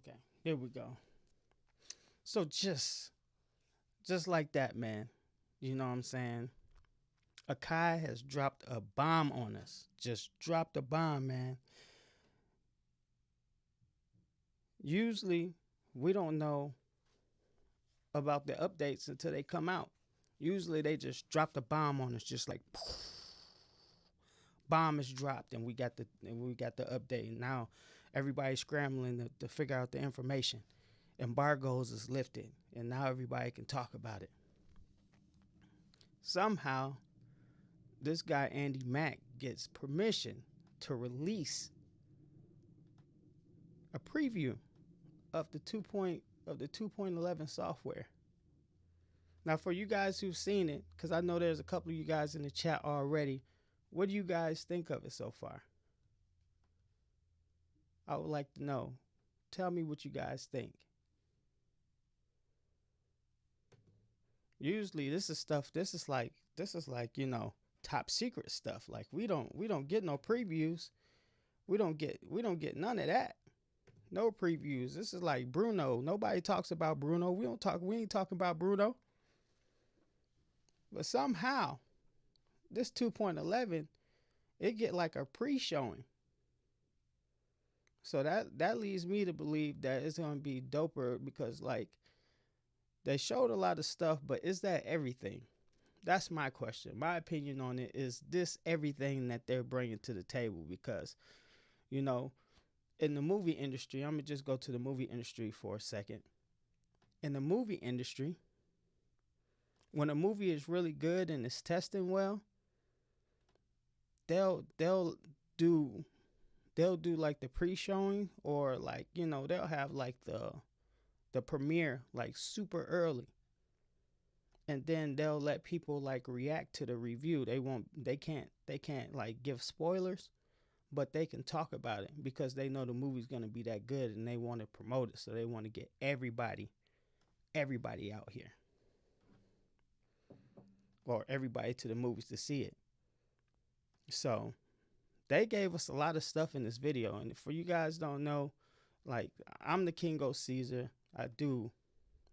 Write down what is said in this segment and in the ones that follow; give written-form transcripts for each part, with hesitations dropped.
Okay, here we go. So just like that, man. You know what I'm saying? Akai has dropped a bomb on us. Just dropped a bomb, man. Usually, we don't know about the updates until they come out. Usually, they just drop the bomb on us, just like poof, bomb is dropped, and we got the update. Now, everybody's scrambling to figure out the information. Embargoes is lifted, and now everybody can talk about it. Somehow, this guy Andy Mack gets permission to release a preview of the 2.11 software. Now, for you guys who've seen it, because I know there's a couple of you guys in the chat already, what do you guys think of it so far? I would like to know. Tell me what you guys think. Usually, this is stuff. This is like top secret stuff. Like we don't get no previews. We don't get none of that. No previews. This is like Bruno. Nobody talks about Bruno. We ain't talking about Bruno. But somehow, this 2.11, it get like a pre-showing. So that leads me to believe that it's gonna be doper because like they showed a lot of stuff, but is that everything? That's my question. My opinion on it is this everything that they're bringing to the table because, you know, in the movie industry, I'm going to just go to the movie industry for a second. In the movie industry, when a movie is really good and it's testing well, they'll do like the pre-showing or like, they'll have like the premiere like super early. And then they'll let people like react to the review. They can't like give spoilers, but they can talk about it because they know the movie's going to be that good and they want to promote it. So they want to get everybody out here or everybody to the movies to see it. So they gave us a lot of stuff in this video. And for you guys don't know, like I'm the King of Caesar. I do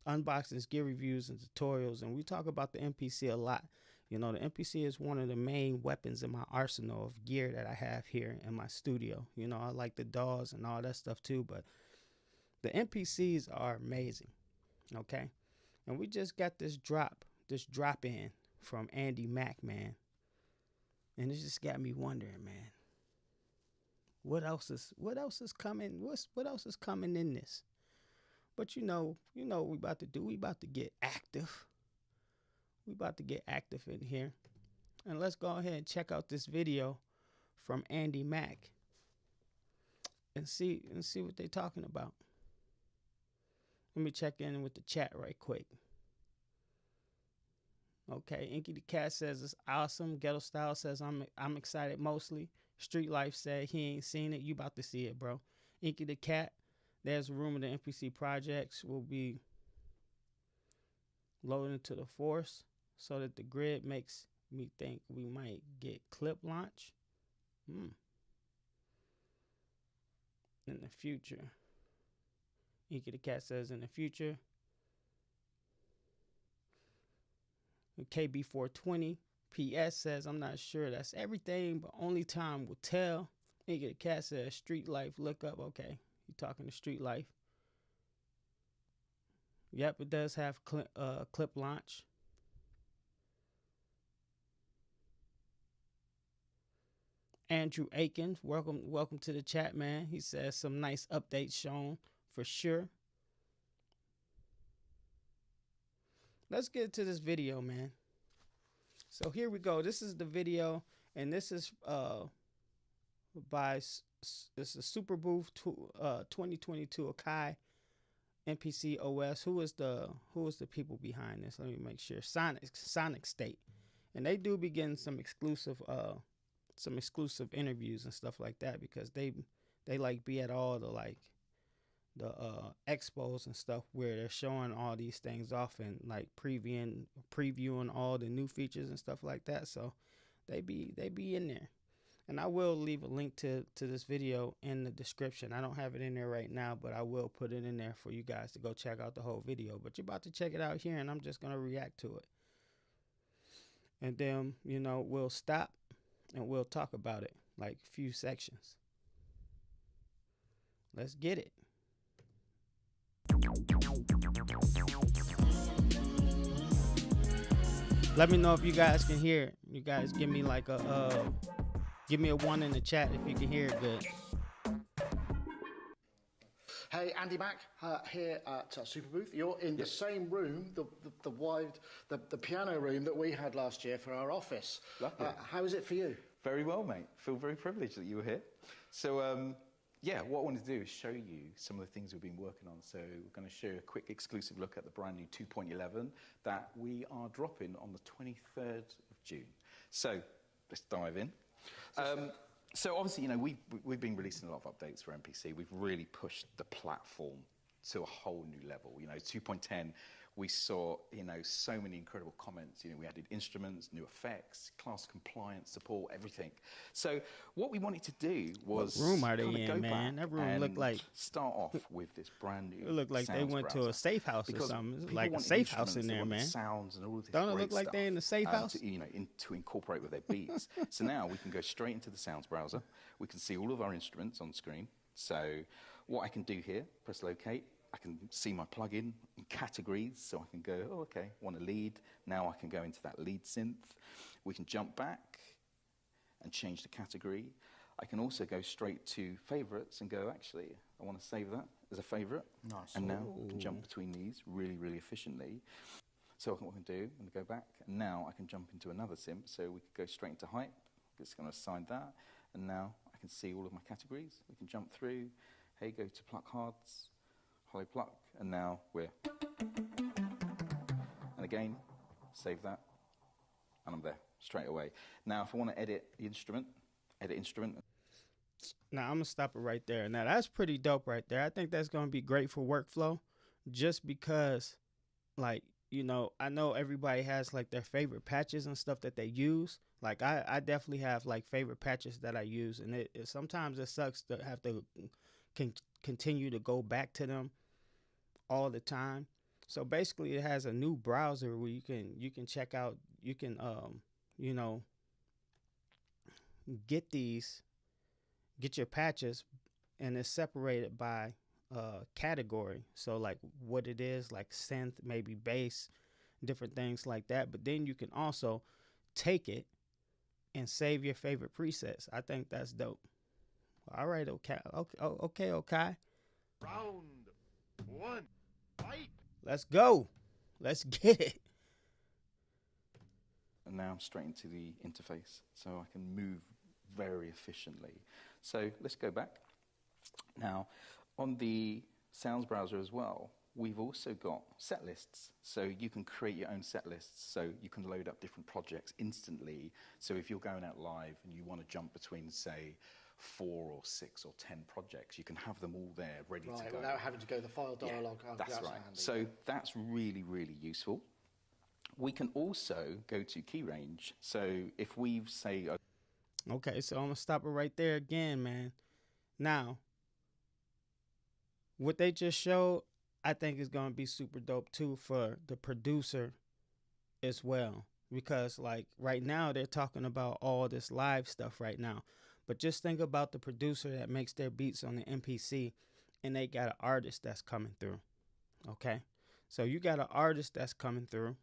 unboxings, gear reviews, and tutorials, and we talk about the Mpc a lot. The Mpc is one of the main weapons in my arsenal of gear that I have here in my studio. I like the DAWs and all that stuff too, but the Mpcs are amazing. Okay, and we just got this drop in from Andy Mack, man, and it just got me wondering, man, what else is coming? What else is coming in this? But you know what we about to do. We about to get active. We about to get active in here. And let's go ahead and check out this video from Andy Mack and see what they're talking about. Let me check in with the chat right quick. Okay, Inky the Cat says it's awesome. Ghetto Style says I'm excited mostly. Street Life said he ain't seen it. You about to see it, bro. Inky the Cat. There's a rumor the Mpc projects will be loaded into the force so that the grid makes me think we might get clip launch in the future. Inky the Cat says in the future. KB420 PS says I'm not sure that's everything, but only time will tell. Inky the Cat says Street Life look up. Okay. You talking to Street Life. Yep, it does have clip launch. Andrew Aikens, welcome to the chat, man. He says some nice updates shown for sure. Let's get to this video, man. So here we go. This is the video, and this is by this is Superbooth 2022 Akai Mpc OS. Who is the people behind this? Let me make sure. Sonic State, and they do begin some exclusive interviews and stuff like that because they like be at all the expos and stuff where they're showing all these things off and like previewing all the new features and stuff like that. So they be in there. And I will leave a link to this video in the description. I don't have it in there right now, but I will put it in there for you guys to go check out the whole video. But you're about to check it out here, and I'm just going to react to it. And then, you know, we'll stop and we'll talk about it, like a few sections. Let's get it. Let me know if you guys can hear it. You guys give me like a give me a 1 in the chat if you can hear it good. Hey, Andy Mack here at Superbooth. You're in the same room, the piano room that we had last year for our office. How is it for you? Very well, mate. Feel very privileged that you were here. So, yeah, what I wanted to do is show you some of the things we've been working on. So we're going to show you a quick exclusive look at the brand new 2.11 that we are dropping on the 23rd of June. So let's dive in. So obviously, you know, we've been releasing a lot of updates for MPC. We've really pushed the platform to a whole new level. You know, 2.10, we saw, you know, so many incredible comments. You know, we added instruments, new effects, class compliance support, everything. So what we wanted to do was what room are they in, man? That room looked like start off with this brand new. It looked like they went to a safe house or something. It's like a safe house in there, man. Sounds and all this Don't it look like they're in the safe house? To, you know, to incorporate with their beats. So now we can go straight into the sounds browser. We can see all of our instruments on screen. So what I can do here, press locate. I can see my plugin in categories, so I can go, oh, okay, want a lead. Now I can go into that lead synth. We can jump back and change the category. I can also go straight to favorites and go, actually, I want to save that as a favorite. Nice. And now I can jump between these really, really efficiently. So what I can do, I'm going to go back, and now I can jump into another synth. So we could go straight into hype. Just going to assign that. And now I can see all of my categories. We can jump through. Hey, go to pluck hards. Hollow pluck, and now we're, and again, save that, and I'm there straight away. Now, if I want to edit the instrument, edit instrument. Now, I'm going to stop it right there. Now, that's pretty dope right there. I think that's going to be great for workflow just because, like, you know, I know everybody has, like, their favorite patches and stuff that they use. Like, I definitely have, like, favorite patches that I use, and it sometimes it sucks to have to continue to go back to them all the time. So basically it has a new browser where you can check out, you can you know, get your patches, and it's separated by category. So like what it is, like synth, maybe bass, different things like that. But then you can also take it and save your favorite presets. I think that's dope. All right, okay. Round one, fight. Let's go. Let's get it. And now I'm straight into the interface, so I can move very efficiently. So let's go back. Now, on the sounds browser as well, we've also got set lists. So you can create your own set lists, so you can load up different projects instantly. So if you're going out live and you want to jump between, say, 4 or 6 or 10 projects, you can have them all there ready to go. Without having to go the file dialog. Yeah, that's right. So that's really, really useful. We can also go to key range. So if we've, say... Okay, so I'm going to stop it right there again, man. Now, what they just showed, I think is going to be super dope, too, for the producer as well. Because, like, right now, they're talking about all this live stuff right now. But just think about the producer that makes their beats on the MPC, and they got an artist that's coming through, okay? So you got an artist that's coming through,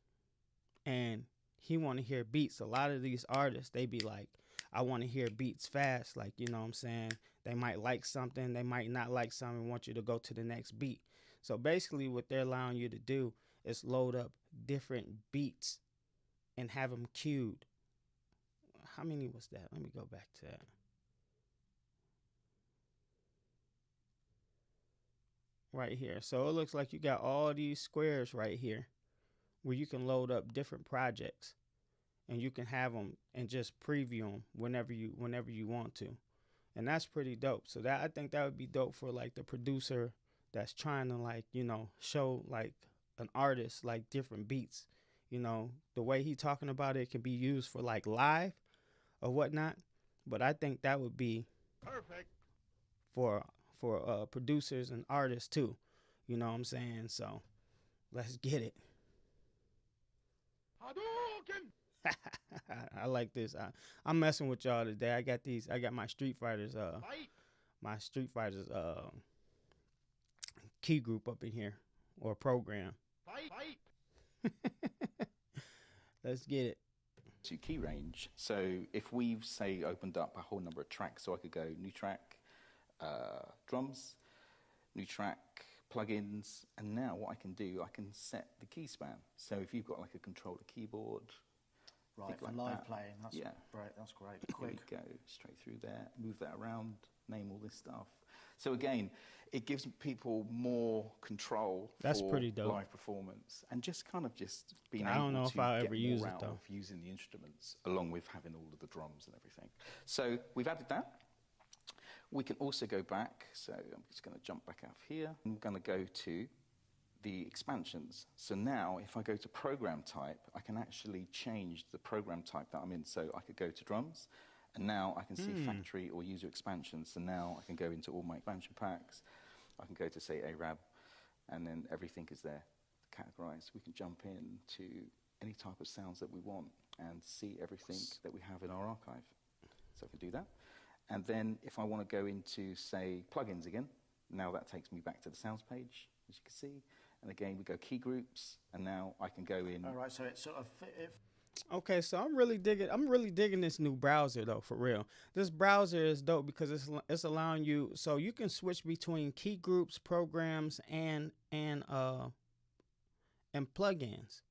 and he want to hear beats. A lot of these artists, they be like, I want to hear beats fast, like, you know what I'm saying? They might like something, they might not like something, want you to go to the next beat. So basically what they're allowing you to do is load up different beats and have them queued. How many was that? Let me go back to that. Right here. So it looks like you got all these squares right here where you can load up different projects, and you can have them and just preview them whenever you want to. And that's pretty dope. So that, I think that would be dope for like the producer that's trying to, like, you know, show like an artist like different beats. You know, the way he talking about it can be used for like live or whatnot, but I think that would be Perfect. for producers and artists too. You know what I'm saying? So let's get it. Hadouken! I like this. I'm messing with y'all today. I got my Street Fighters Fight! key group up in here, or program. Fight! Let's get it. To key range. So if we've, say, opened up a whole number of tracks, so I could go new track, drums, new track, plugins, and now what I can do, I can set the key span. So if you've got like a controller keyboard, Right, for like live that. playing. That's Yeah. great. That's great. Here Quick. we go, straight through there, move that around, name all this stuff. So again, it gives people more control That's for pretty dope. live performance, and just kind of just being I able don't know if to I'll get ever more use it, out though. of using the instruments, along with having all of the drums and everything. So we've added that. We can also go back, so I'm just going to jump back out of here. I'm going to go to the expansions. So now, if I go to program type, I can actually change the program type that I'm in. So I could go to drums, and now I can see factory or user expansions. So now I can go into all my expansion packs. I can go to, say, Arab, and then everything is there categorized. We can jump in to any type of sounds that we want and see everything that we have in our archive. So I can do that. And then if I want to go into, say, plugins again, now that takes me back to the sounds page, as you can see. And again, we go key groups, and now I can go in. All right, so it's sort of Okay, so I'm really digging this new browser though, for real. This browser is dope because it's allowing you, so you can switch between key groups, programs, and plugins.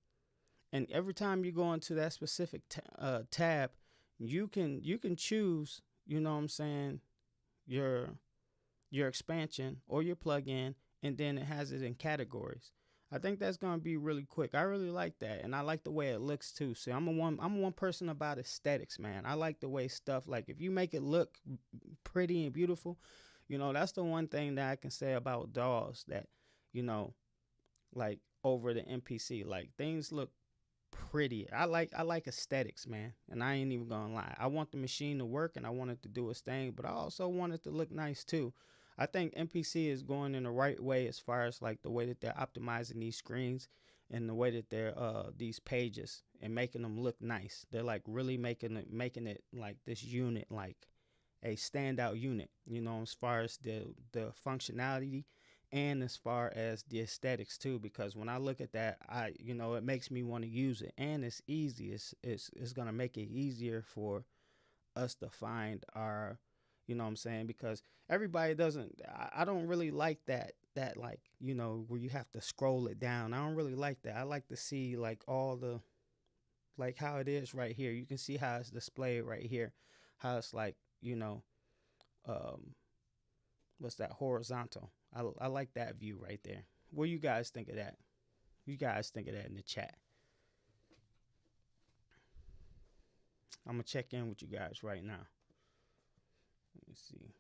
And every time you go into that specific tab, you can choose, you know what I'm saying, your expansion or your plugin, and then it has it in categories. I think that's gonna be really quick. I really like that, and I like the way it looks too. See, I'm one person about aesthetics, man. I like the way stuff, like, if you make it look pretty and beautiful, you know, that's the one thing that I can say about DAWs, that, you know, like over the MPC, like things look pretty. I like aesthetics, man, and I ain't even gonna lie. I want the machine to work, and I want it to do its thing, but I also want it to look nice too. I think MPC is going in the right way as far as like the way that they're optimizing these screens and the way that they're these pages and making them look nice. They're like really making it like this unit, like a standout unit, you know, as far as the functionality and as far as the aesthetics too, because when I look at that, it makes me want to use it, and it's easy. It's going to make it easier for us to find our, you know what I'm saying? Because everybody doesn't, I don't really like that like, you know, where you have to scroll it down. I don't really like that. I like to see like all the, like how it is right here. You can see how it's displayed right here. How it's like, you know, what's that, horizontal. I like that view right there. What do you guys think of that? You guys think of that in the chat. I'm going to check in with you guys right now. Let me see.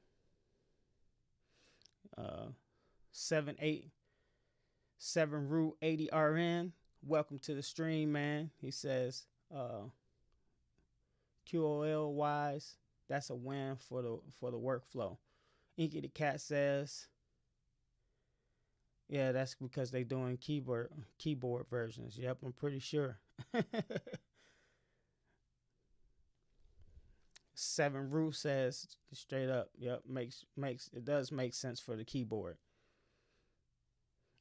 787 Route 80 RN. Welcome to the stream, man. He says, QOL wise, that's a win for the workflow. Inky the Cat says, yeah, that's because they doing keyboard versions. Yep, I'm pretty sure. 7 Root says straight up, yep, it does make sense for the keyboard.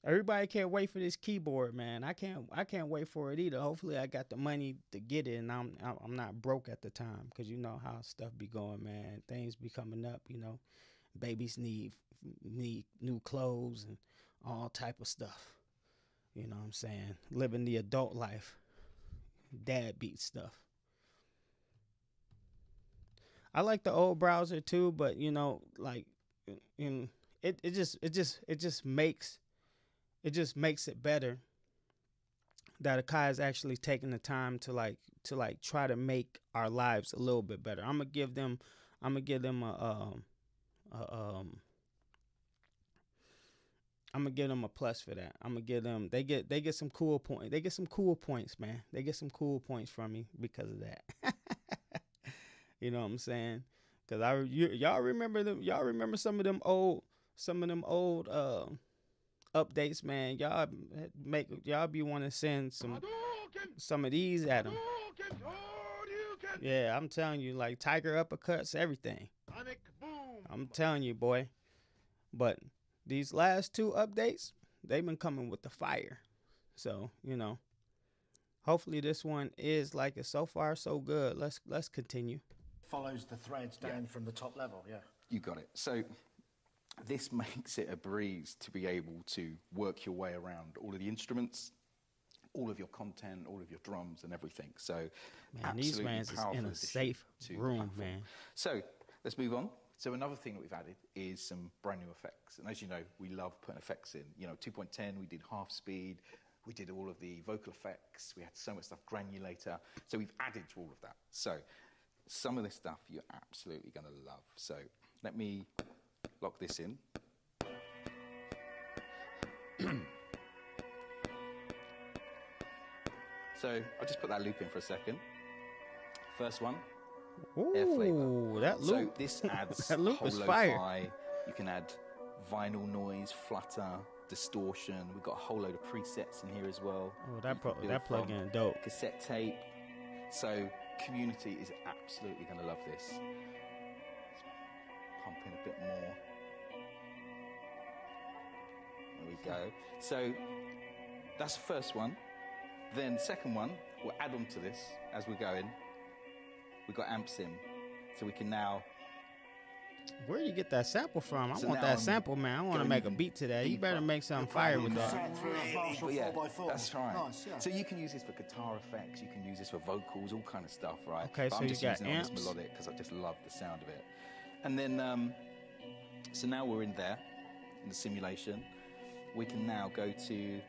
Everybody can't wait for this keyboard, man. I can't wait for it either. Hopefully I got the money to get it, and I'm not broke at the time, because you know how stuff be going, man. Things be coming up, you know. Babies need new clothes and all type of stuff. You know what I'm saying? Living the adult life. Dad beat stuff. I like the old browser too, but you know, like, it just makes it better that Akai is actually taking the time to try to make our lives a little bit better. I'm gonna give them a plus for that. I'm gonna give them, they get some cool points. They get some cool points, man. They get some cool points from me because of that. You know what I'm saying? Cause y'all remember them. Y'all remember some of them old updates, man. Y'all be want to send some of these at them. Yeah, I'm telling you, like tiger uppercuts, everything. Sonic boom. I'm telling you, boy. But these last 2 updates, they've been coming with the fire. So, hopefully this one is like it. So far so good. Let's continue. Follows the threads down from the top level, yeah. You got it. So this makes it a breeze to be able to work your way around all of the instruments, all of your content, all of your drums and everything. So man, these mans is in a safe room, man. So let's move on. So another thing that we've added is some brand new effects. And as you know, we love putting effects in. 2.10, we did half speed. We did all of the vocal effects. We had so much stuff, granulator. So we've added to all of that. So some of this stuff you're absolutely going to love. So let me lock this in. So I'll just put that loop in for a second. First one. Ooh, that loop. So this adds that loop whole is fire. lo-fi. You can add vinyl noise, flutter, distortion. We've got a whole load of presets in here as well. Oh, that plugin dope. Cassette tape. So community is absolutely going to love this. Let's pump in a bit more. There we go. So that's the first one. Then second one, we'll add on to this as we're going. We've got amps in, so we can now... Where do you get that sample from? I So want now that I'm sample, man. I want to going make a even beat to that. You deeper. better make something fire with that. But yeah, 4x4. that's right. Nice, yeah. So you can use this for guitar effects, you can use this for vocals, all kind of stuff, right? Okay, But so I'm you just got using it on amps. this melodic because I just love the sound of it. And then, so now we're in there, in the simulation. We can now go to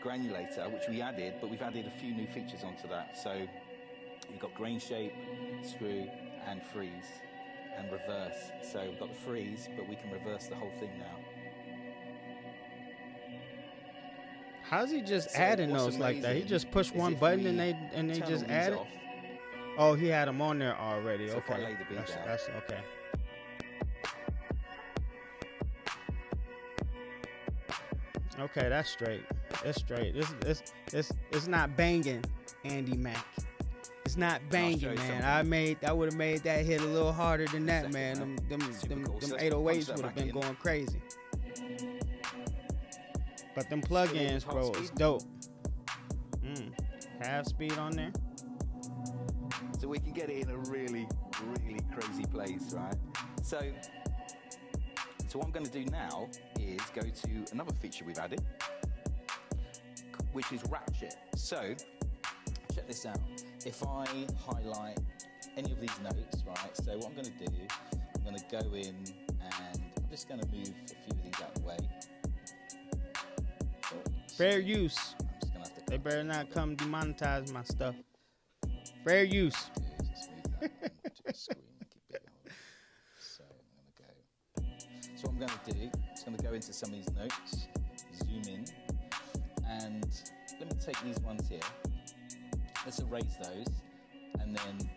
granulator, which we added, but we've added a few new features onto that. So you've got grain shape, screw, and freeze, and reverse. So we've got the freeze, but we can reverse the whole thing now. How's he just So adding what's those like that? He amazing just pushed is one if button we and they turn just all these added. off, Oh, he had them on there already. So if I Okay, lay the beat down. that's okay. Okay, that's straight. That's straight. It's not banging, Andy Mac. It's not banging, show you man. I would have made that hit a little harder than that, Second, man. man. Them Super cool. So let's 808s punch that would have back been in. going crazy. But them So plugins, with bro, half is speed. dope. Half speed on there. So we can get it in a really, really crazy place, right? So what I'm going to do now is go to another feature we've added, which is ratchet. So check this out. If I highlight any of these notes, right? So what I'm going to do, I'm going to go in and I'm just going to move a few of these out of the way. Fair use. I'm just going to have to They better not come demonetize my stuff. Fair use. Just move that onto the screen, make it bigger. So I'm going to go. So what I'm going to do is going to go into some of these notes, zoom in, and let me take these ones here. Let's erase those, and then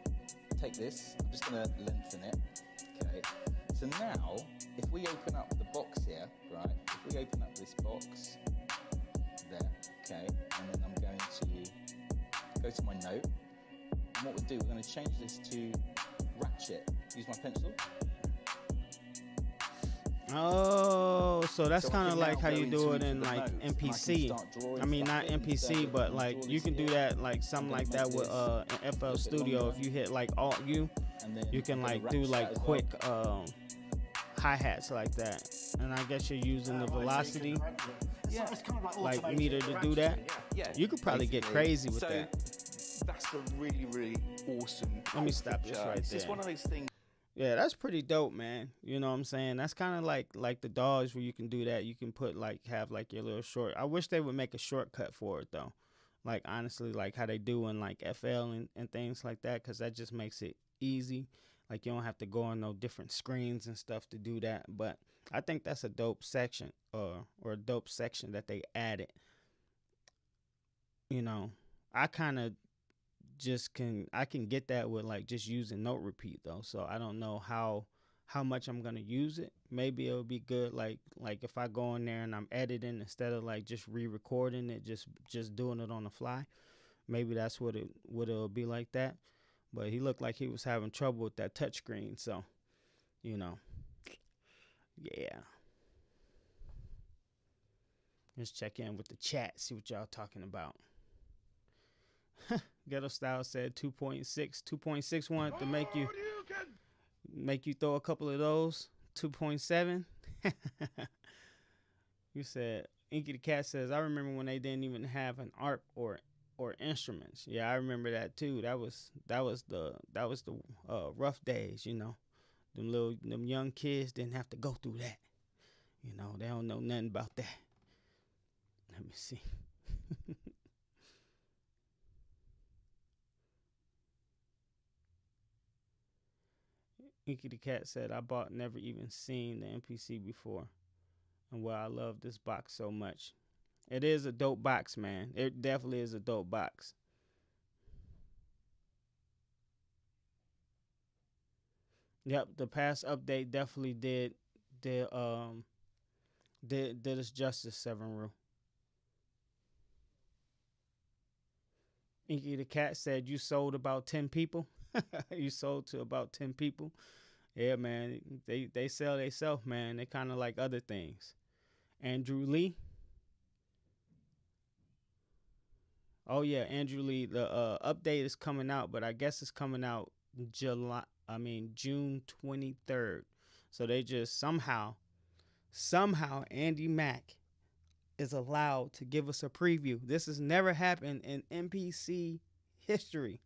take this. I'm just going to lengthen it. Okay. So now, if we open up the box here, right? If we open up this box, there, okay, and then I'm going to go to my note. And what we'll do, we're going to change this to ratchet. Use my pencil. Oh, so that's So I kind of can like now how go you do into it in the like notes, and I can MPC. start drawing I mean, stuff not in. MPC, So but I'm gonna like draw you this can do here. that like something gonna like make that with this in FL bit Studio. longer. If you hit like Alt U, And then you can I'm gonna like do ratchet like as well. quick hi-hats like that. And I guess you're using the velocity Yeah, it's kind of like automated meter to do that. ratcheting, yeah. Yeah, You could probably get basically. crazy with so that. That's the really, really awesome. Let me stop this feature. right It's just there. one of those things. Yeah, that's pretty dope, man. You know what I'm saying? That's kind of like the dogs where you can do that. You can put have your little short. I wish they would make a shortcut for it though. Like honestly, like how they do in like FL and things like that, because that just makes it easy. Like you don't have to go on no different screens and stuff to do that. But I think that's a dope section or a dope section that they added. You know, I kind of I can get that with like just using note repeat though. So I don't know how much I'm gonna use it. Maybe it'll be good like if I go in there and I'm editing instead of like just re-recording it, just doing it on the fly. Maybe that's what it'll be like that. But he looked like he was having trouble with that touchscreen, so you know, yeah. Let's check in with the chat, see what y'all talking about. Ghetto Style said 2.6, 2.6 wanted to make you throw a couple of those. 2.7. You said Inky the Cat says, I remember when they didn't even have an ARP or instruments. Yeah, I remember that too. That was the rough days, you know. Them young kids didn't have to go through that. You know, they don't know nothing about that. Let me see. Inky the Cat said, I bought never even seen the MPC before. And well, I love this box so much. It is a dope box, man. It definitely is a dope box. Yep, the past update definitely did us justice, Seven Rue. Inky the Cat said you sold about 10 people. You sold to about 10 people. Yeah, man. They sell themselves, man. They kind of like other things. Andrew Lee. Oh yeah, Andrew Lee. The update is coming out, but I guess it's coming out June 23rd. So they just somehow Andy Mack is allowed to give us a preview. This has never happened in MPC history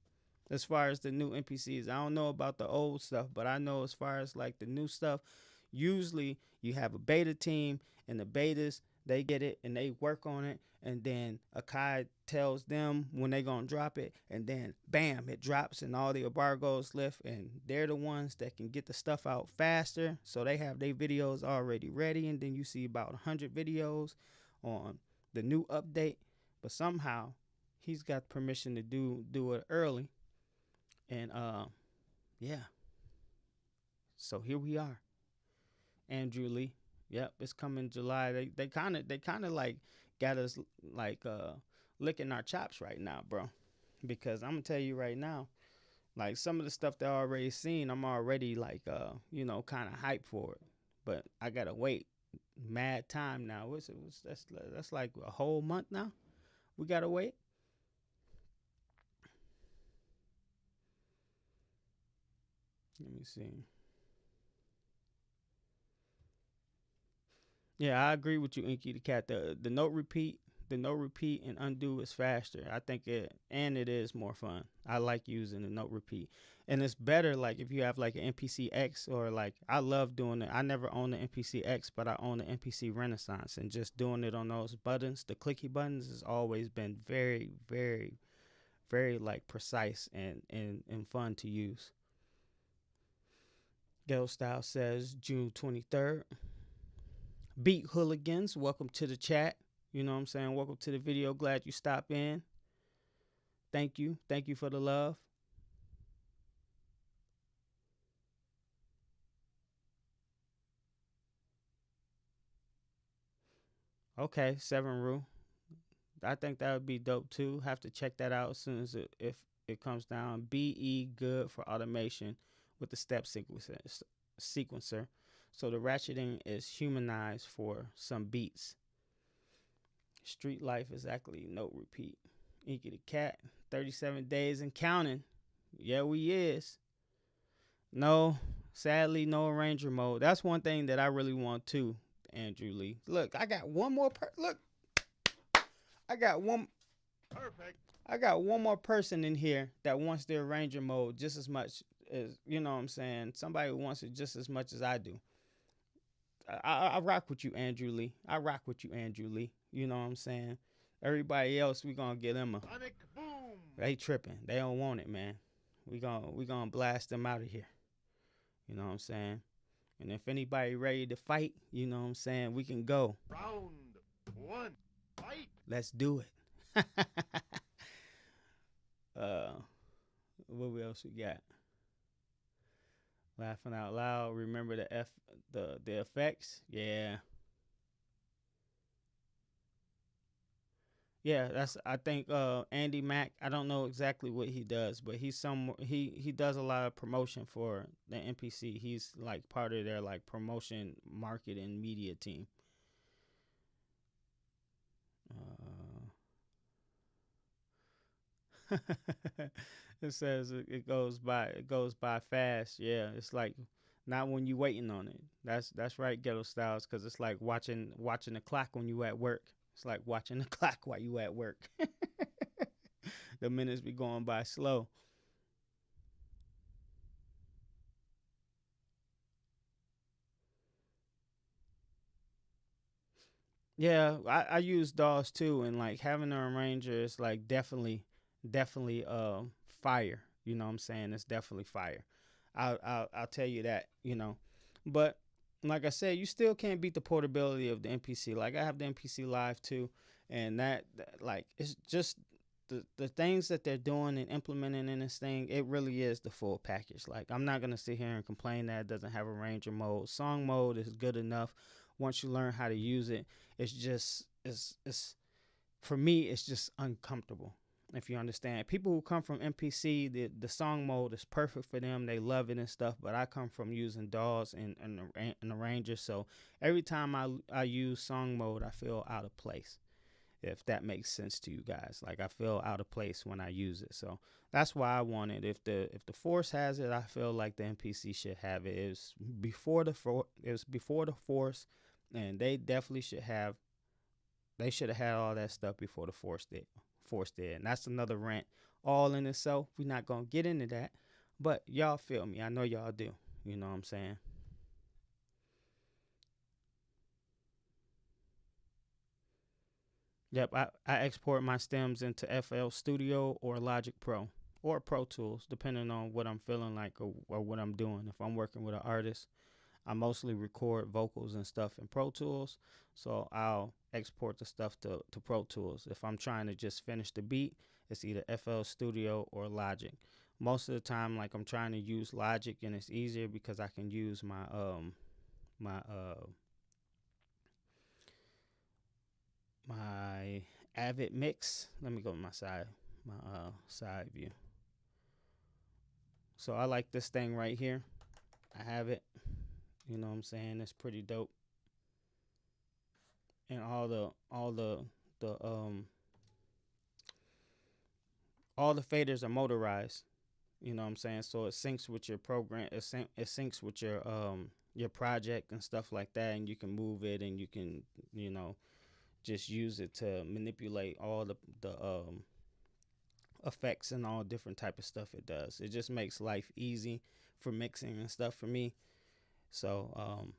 as far as the new NPCs. I don't know about the old stuff, but I know as far as like the new stuff, usually you have a beta team and the betas, they get it and they work on it, and then Akai tells them when they gonna drop it, and then bam, it drops and all the embargoes lift, and they're the ones that can get the stuff out faster, so they have their videos already ready, and then you see about 100 videos on the new update, but somehow he's got permission to do it early. And yeah. So here we are. Andrew Lee. Yep, it's coming July. They kind of like got us like licking our chops right now, bro. Because I'm gonna tell you right now, like some of the stuff that I already seen, I'm already like kind of hyped for it. But I gotta wait. Mad time now. That's like a whole month now. We gotta wait. Let me see. Yeah, I agree with you, Inky the Cat. The note repeat and undo is faster. I think it is more fun. I like using the note repeat, and it's better like if you have like an NPC X, or like I love doing it. I never owned the NPC X, but I own the NPC Renaissance, and just doing it on those buttons, the clicky buttons, has always been very, very, very like precise and fun to use. Ghetto Style says June 23rd. Beat Hooligans, welcome to the chat. You know what I'm saying? Welcome to the video. Glad you stopped in. Thank you. Thank you for the love. Okay, Seven Rue. I think that would be dope too. Have to check that out as soon as if it comes down. BE good for automation with the step sequencer. So the ratcheting is humanized for some beats. Street life is actually note repeat. Inky the Cat, 37 days and counting. Yeah, we is. No, sadly, no arranger mode. That's one thing that I really want too, Andrew Lee. Look, I got one more look. I got one. Perfect. I got one more person in here that wants the arranger mode just as much as, you know what I'm saying, somebody who wants it just as much as I do. I rock with you, Andrew Lee. I rock with you, Andrew Lee. You know what I'm saying? Everybody else, we gonna get them Sonic boom. they tripping. They don't want it, man. We gonna blast them out of here. You know what I'm saying? And if anybody ready to fight, you know what I'm saying, we can go. Round one. Fight. Let's do it. What else we got? Laughing out loud. Remember the effects? Yeah. Yeah, that's I think Andy Mack, I don't know exactly what he does, but he does a lot of promotion for the NPC. He's like part of their like promotion, marketing, media team. It says it goes by fast. Yeah, it's like not when you waiting on it. That's right, Ghetto Styles, because it's like watching the clock when you at work. It's like watching the clock while you at work. The minutes be going by slow. Yeah, I use DAWs too, and like having an arranger is like definitely fire. You know what I'm saying? It's definitely fire. I'll tell you that. But like I said, you still can't beat the portability of the MPC. Like I have the MPC Live too, and that like it's just the things that they're doing and implementing in this thing. It really is the full package. Like I'm not gonna sit here and complain that it doesn't have arranger mode. Song mode is good enough. Once you learn how to use it, it's just it's for me it's just uncomfortable. If you understand, people who come from MPC, the song mode is perfect for them. They love it and stuff. But I come from using DAWs and arranger, so every time I use song mode, I feel out of place. If that makes sense to you guys, like I feel out of place when I use it. So that's why I want it. If the Force has it, I feel like the MPC should have it. It was before the Force, and they definitely should have. They should have had all that stuff before the Force did. And that's another rant all in itself. We're not gonna get into that, but y'all feel me. I know y'all do. You know what I'm saying? Yep, I export my stems into FL Studio or Logic Pro or Pro Tools, depending on what I'm feeling like or what I'm doing. If I'm working with an artist, I mostly record vocals and stuff in Pro Tools, so I'll export the stuff to Pro Tools. If I'm trying to just finish the beat, it's either FL Studio or Logic. Most of the time, like I'm trying to use Logic, and it's easier because I can use my Avid mix. Let me go to my side view. So I like this thing right here. I have it. You know what I'm saying? It's pretty dope. And all the faders are motorized. You know what I'm saying? So it syncs with your program. It syncs with your project and stuff like that, and you can move it, and you can just use it to manipulate all the effects and all different type of stuff it does. It just makes life easy for mixing and stuff for me. So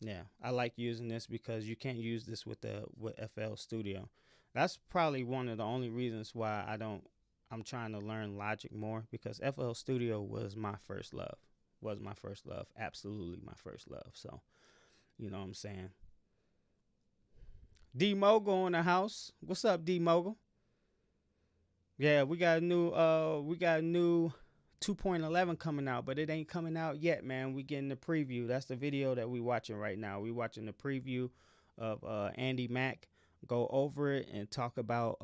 yeah, I like using this because you can't use this with FL Studio. That's probably one of the only reasons why I'm trying to learn Logic more, because FL Studio was my first love. Absolutely my first love. So, you know what I'm saying? D Mogul in the house. What's up, D Mogul? Yeah, we got a new 2.11 coming out, but it ain't coming out yet, man. We getting the preview. That's the video that we watching right now. We watching the preview of Andy Mack go over it and talk about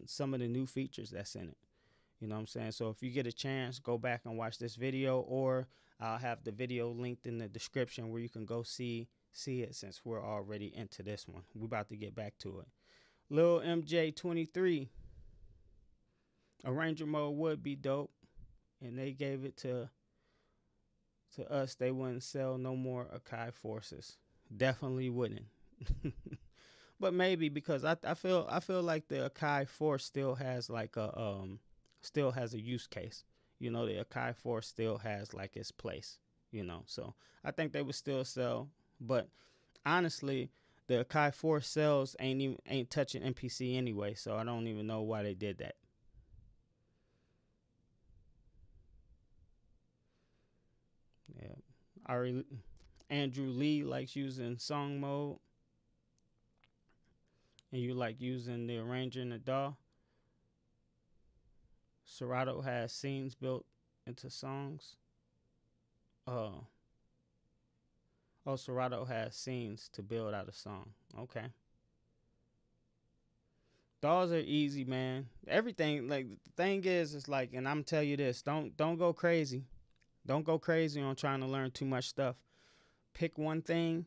some of the new features that's in it. You know what I'm saying? So if you get a chance, go back and watch this video, or I'll have the video linked in the description where you can go see it, since we're already into this one. We're about to get back to it. Lil MJ 23. Arranger mode would be dope, and they gave it to us. They wouldn't sell no more Akai Forces. Definitely wouldn't. But maybe, because I feel like the Akai Force still has like still has a use case. The Akai Force still has like its place. So I think they would still sell. But honestly, the Akai Force sales ain't touching MPC anyway. So I don't even know why they did that. Yeah, Andrew Lee likes using song mode, and you like using the arranger in the DAW. Serato has scenes built into songs. Oh, Serato has scenes to build out a song. Okay. Dolls are easy, man. Everything, like, the thing is, it's like, and I'm tell you this, don't go crazy. Don't go crazy on trying to learn too much stuff. Pick one thing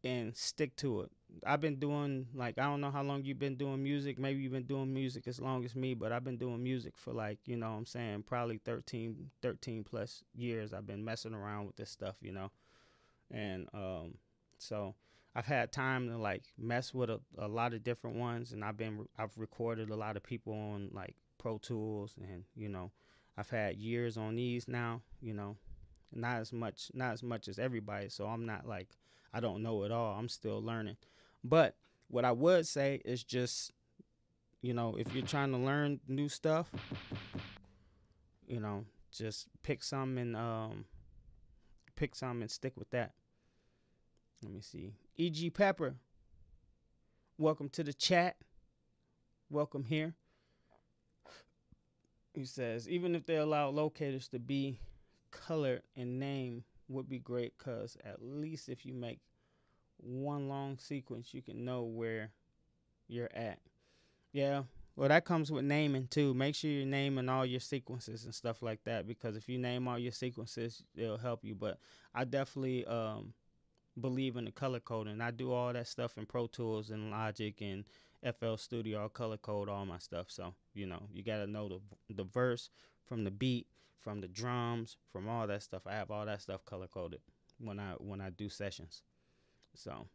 and stick to it. I've been doing, like, I don't know how long you've been doing music. Maybe you've been doing music as long as me, but I've been doing music for, like, you know what I'm saying, probably 13 plus years. I've been messing around with this stuff, you know. And so I've had time to, like, mess with a lot of different ones, and I've recorded a lot of people on, like, Pro Tools, and, you know, I've had years on these now, you know. Not as much as everybody, so I'm not like, I don't know it all. I'm still learning. But what I would say is just, you know, if you're trying to learn new stuff, you know, just pick some and stick with that. Let me see. E.G. Pepper, welcome to the chat. Welcome here. He says, even if they allow locators to be colored and name would be great, because at least if you make one long sequence, you can know where you're at. Yeah, well, that comes with naming too. Make sure you're naming all your sequences and stuff like that, because if you name all your sequences, it'll help you. But I definitely believe in the color coding. I do all that stuff in Pro Tools and Logic and FL Studio. I'll color code all my stuff. So, you know, you got to know the verse from the beat, from the drums, from all that stuff. I have all that stuff color coded when I do sessions. So,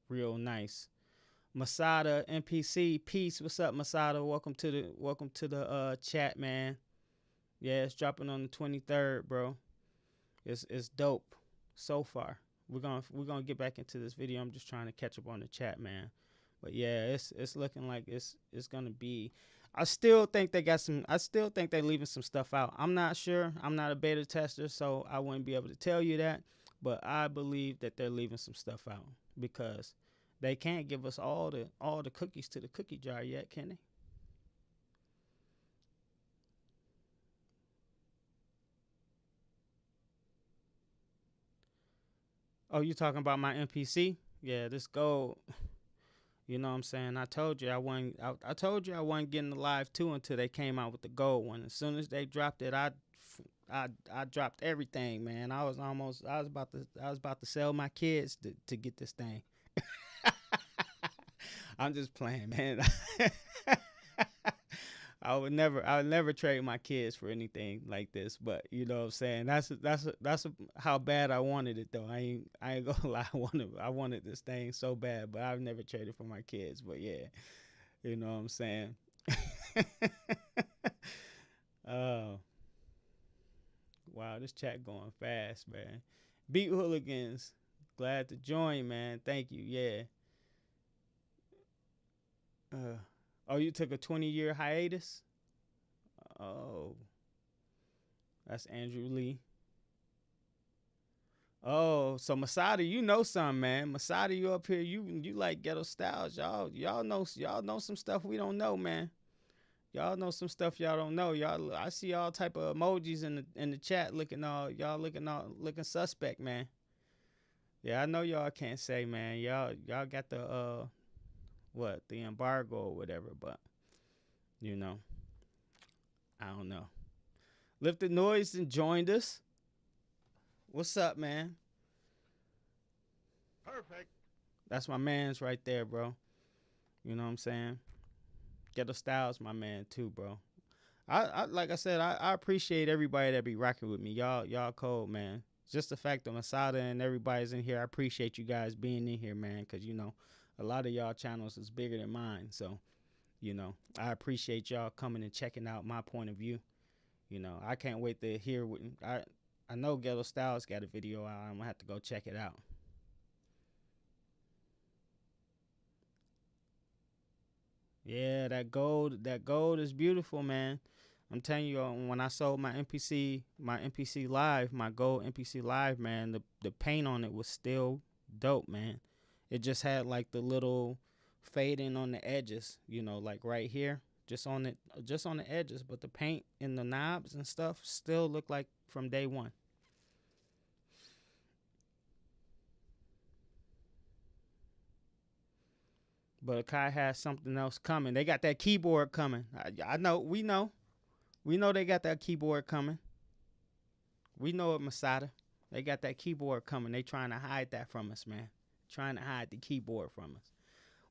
real nice. Masada Mpc, peace. What's up, Masada? Welcome to the chat, man. Yeah, it's dropping on the 23rd, bro. It's dope so far. We're gonna get back into this video. I'm just trying to catch up on the chat, man. But yeah, it's looking like it's gonna be. I still think they're leaving some stuff out. I'm not sure. I'm not a beta tester, so I wouldn't be able to tell you that. But I believe that they're leaving some stuff out, because they can't give us all the cookies to the cookie jar yet, can they? Oh, you talking about my MPC? Yeah, this gold. You know what I'm saying? I told you I wasn't getting the Live 2 until they came out with the gold one. As soon as they dropped it, I dropped everything, man. I was about to sell my kids to get this thing. I'm just playing, man. I would never trade my kids for anything like this, but you know what I'm saying? That's how bad I wanted it, though. I ain't gonna lie. I wanted this thing so bad, but I've never traded for my kids. But yeah, you know what I'm saying? Oh, wow, this chat going fast, man. Beat Hooligans, glad to join, man. Thank you. Yeah. Oh, you took a 20-year hiatus? Oh, that's Andrew Lee. Oh, so Masada, you know something, man. Masada, you up here, you like ghetto styles. Y'all know some stuff we don't know, man. Y'all know some stuff y'all don't know. I see all type of emojis in the chat looking suspect, man. Yeah, I know y'all can't say, man. Y'all got the the embargo or whatever, but you know, I don't know. Lifted Noise and joined us. What's up, man? Perfect. That's my man's right there, bro. You know what I'm saying? Ghetto Styles, my man too, bro. I like I said, I appreciate everybody that be rocking with me. Y'all cold, man. Just the fact that Masada and everybody's in here, I appreciate you guys being in here, man, because you know, a lot of y'all channels is bigger than mine, so you know, I appreciate y'all coming and checking out my point of view. You know, I can't wait to hear what I know Ghetto Styles got a video out. I'm gonna have to go check it out. Yeah, that gold is beautiful, man. I'm telling you, when I sold my MPC Live, my gold MPC Live, man, the paint on it was still dope, man. It just had like the little fading on the edges, you know, like right here. just on the edges, but the paint and the knobs and stuff still look like from day one. But Akai has something else coming. They got that keyboard coming. I know, we know they got that keyboard coming. We know it, Masada. They got that keyboard coming. They trying to hide that from us, man. Trying to hide the keyboard from us.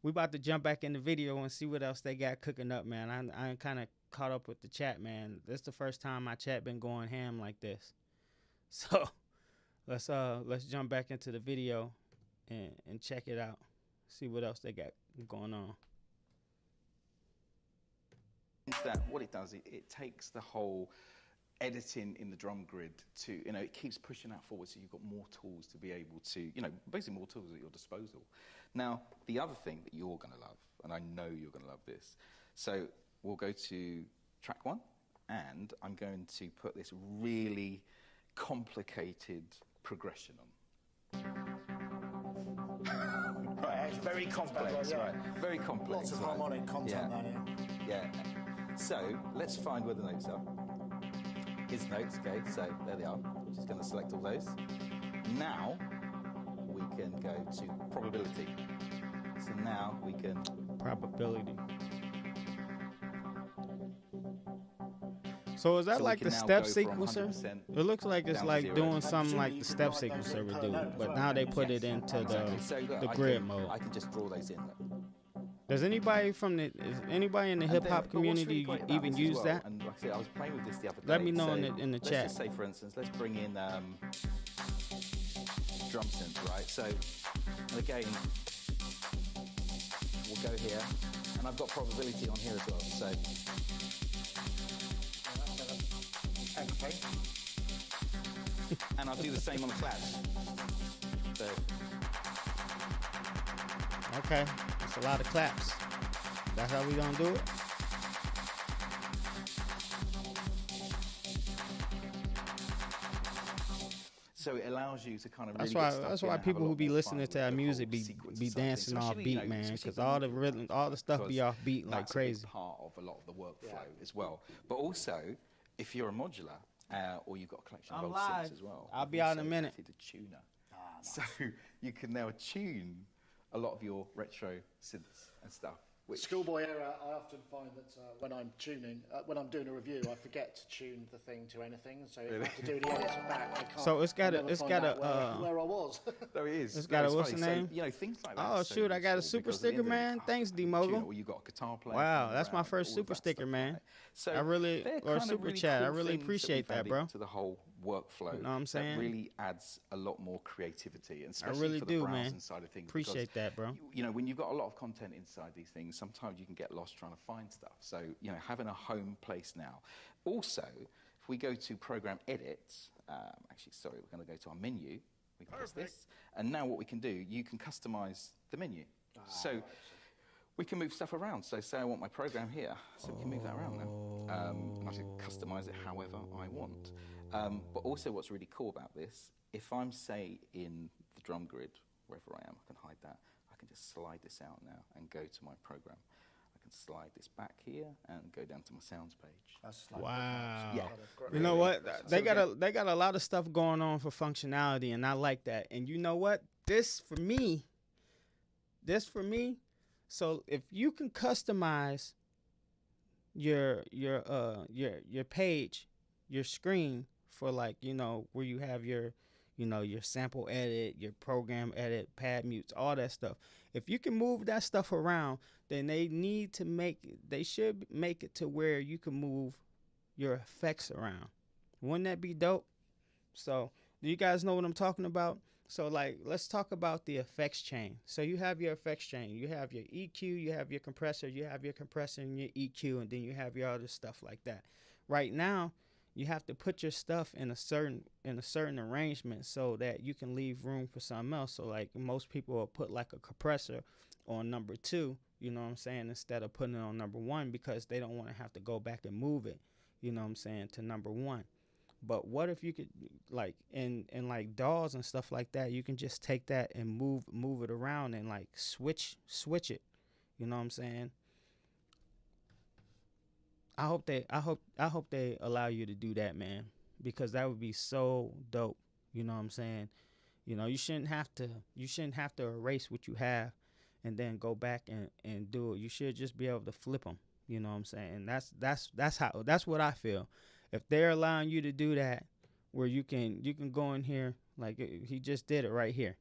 We about to jump back in the video and see what else they got cooking up, man. I kind of caught up with the chat, man. This is the first time my chat been going ham like this. So let's jump back into the video and check it out. See what else they got going on. That what it does, it takes the whole editing in the drum grid to, it keeps pushing that forward, so you've got more tools to be able to, basically more tools at your disposal. Now, the other thing that you're going to love, and I know you're going to love this, so we'll go to track 1, and I'm going to put this really complicated progression on. Right, it's very complex, right? Very complex. Lots of harmonic content there, yeah. So, let's find where the notes are. His notes, okay, so there they are. I'm just going to select all those. Now, we can go to probability. So now we can... Probability. So is that like the step sequencer? It looks like it's like doing something like the step sequencer would do, but now they put it into the grid mode. I can just draw those in. Does anybody is anybody in the hip hop community even use that? And like I said, I was playing with this the other day. Let me know in the chat. Let's just say, for instance, let's bring in drum synth, right? So again, we'll go here, and I've got probability on here as well. So and I'll do the same on the claps. So. Okay, that's a lot of claps. That's how we gonna do it. So it allows you to kind of. That's why people who be listening to our music be dancing off beat, man, because all the rhythm, all the stuff be off beat like crazy. That's part of a lot of the workflow as well. But also, if you're a modular or you've got a collection of old synths as well, I'll be out in a minute. A tuner, so you can now tune a lot of your retro synths and stuff. Schoolboy error, I often find that when I'm tuning, when I'm doing a review, I forget to tune the thing to anything. So if I have to do the edits back, I can't. So it's got a where I was. There it is. It's got a what's the name? So, things like that. Oh shoot, I got a super sticker, man. Thanks, D-Mogul. Or you got a guitar player. Wow, that's my first super sticker, man. So I really, or super chat. I really appreciate that, bro. To the whole workflow. You know what I'm saying? That really adds a lot more creativity, and I especially really for the do, browsing man. side of things. Appreciate that, bro. When you've got a lot of content inside these things, sometimes you can get lost trying to find stuff. So, having a home place now. Also, if we go to Program Edit, actually, sorry, we're going to go to our menu. We can press this, and now what we can do, you can customize the menu. So we can move stuff around. So say I want my program here, so we can move that around now. And I can customize it however I want. But also what's really cool about this, if I'm, say, in the drum grid, wherever I am, I can hide that. I can just slide this out now and go to my program. I can slide this back here and go down to my sounds page. Wow. Yeah. You know what? They got a lot of stuff going on for functionality, and I like that. And you know what? This for me. So if you can customize your page, your screen for like, where you have your sample edit, your program edit, pad mutes, all that stuff. If you can move that stuff around, then they should make it to where you can move your effects around. Wouldn't that be dope? So do you guys know what I'm talking about? So like, let's talk about the effects chain. So you have your effects chain. You have your EQ, you have your compressor, and your EQ, and then you have your other stuff like that. Right now, you have to put your stuff in a certain arrangement so that you can leave room for something else. So like most people will put like a compressor on number 2, you know what I'm saying, instead of putting it on number 1, because they don't want to have to go back and move it, you know what I'm saying, to number 1. But what if you could, like, in like DAWs and stuff like that, you can just take that and move it around and like switch it, you know what I'm saying? I hope they allow you to do that, man, because that would be so dope. You know what I'm saying? You know, you shouldn't have to erase what you have and then go back and do it. You should just be able to flip them. You know what I'm saying? That's what I feel. If they're allowing you to do that, where you can go in here like he just did it right here.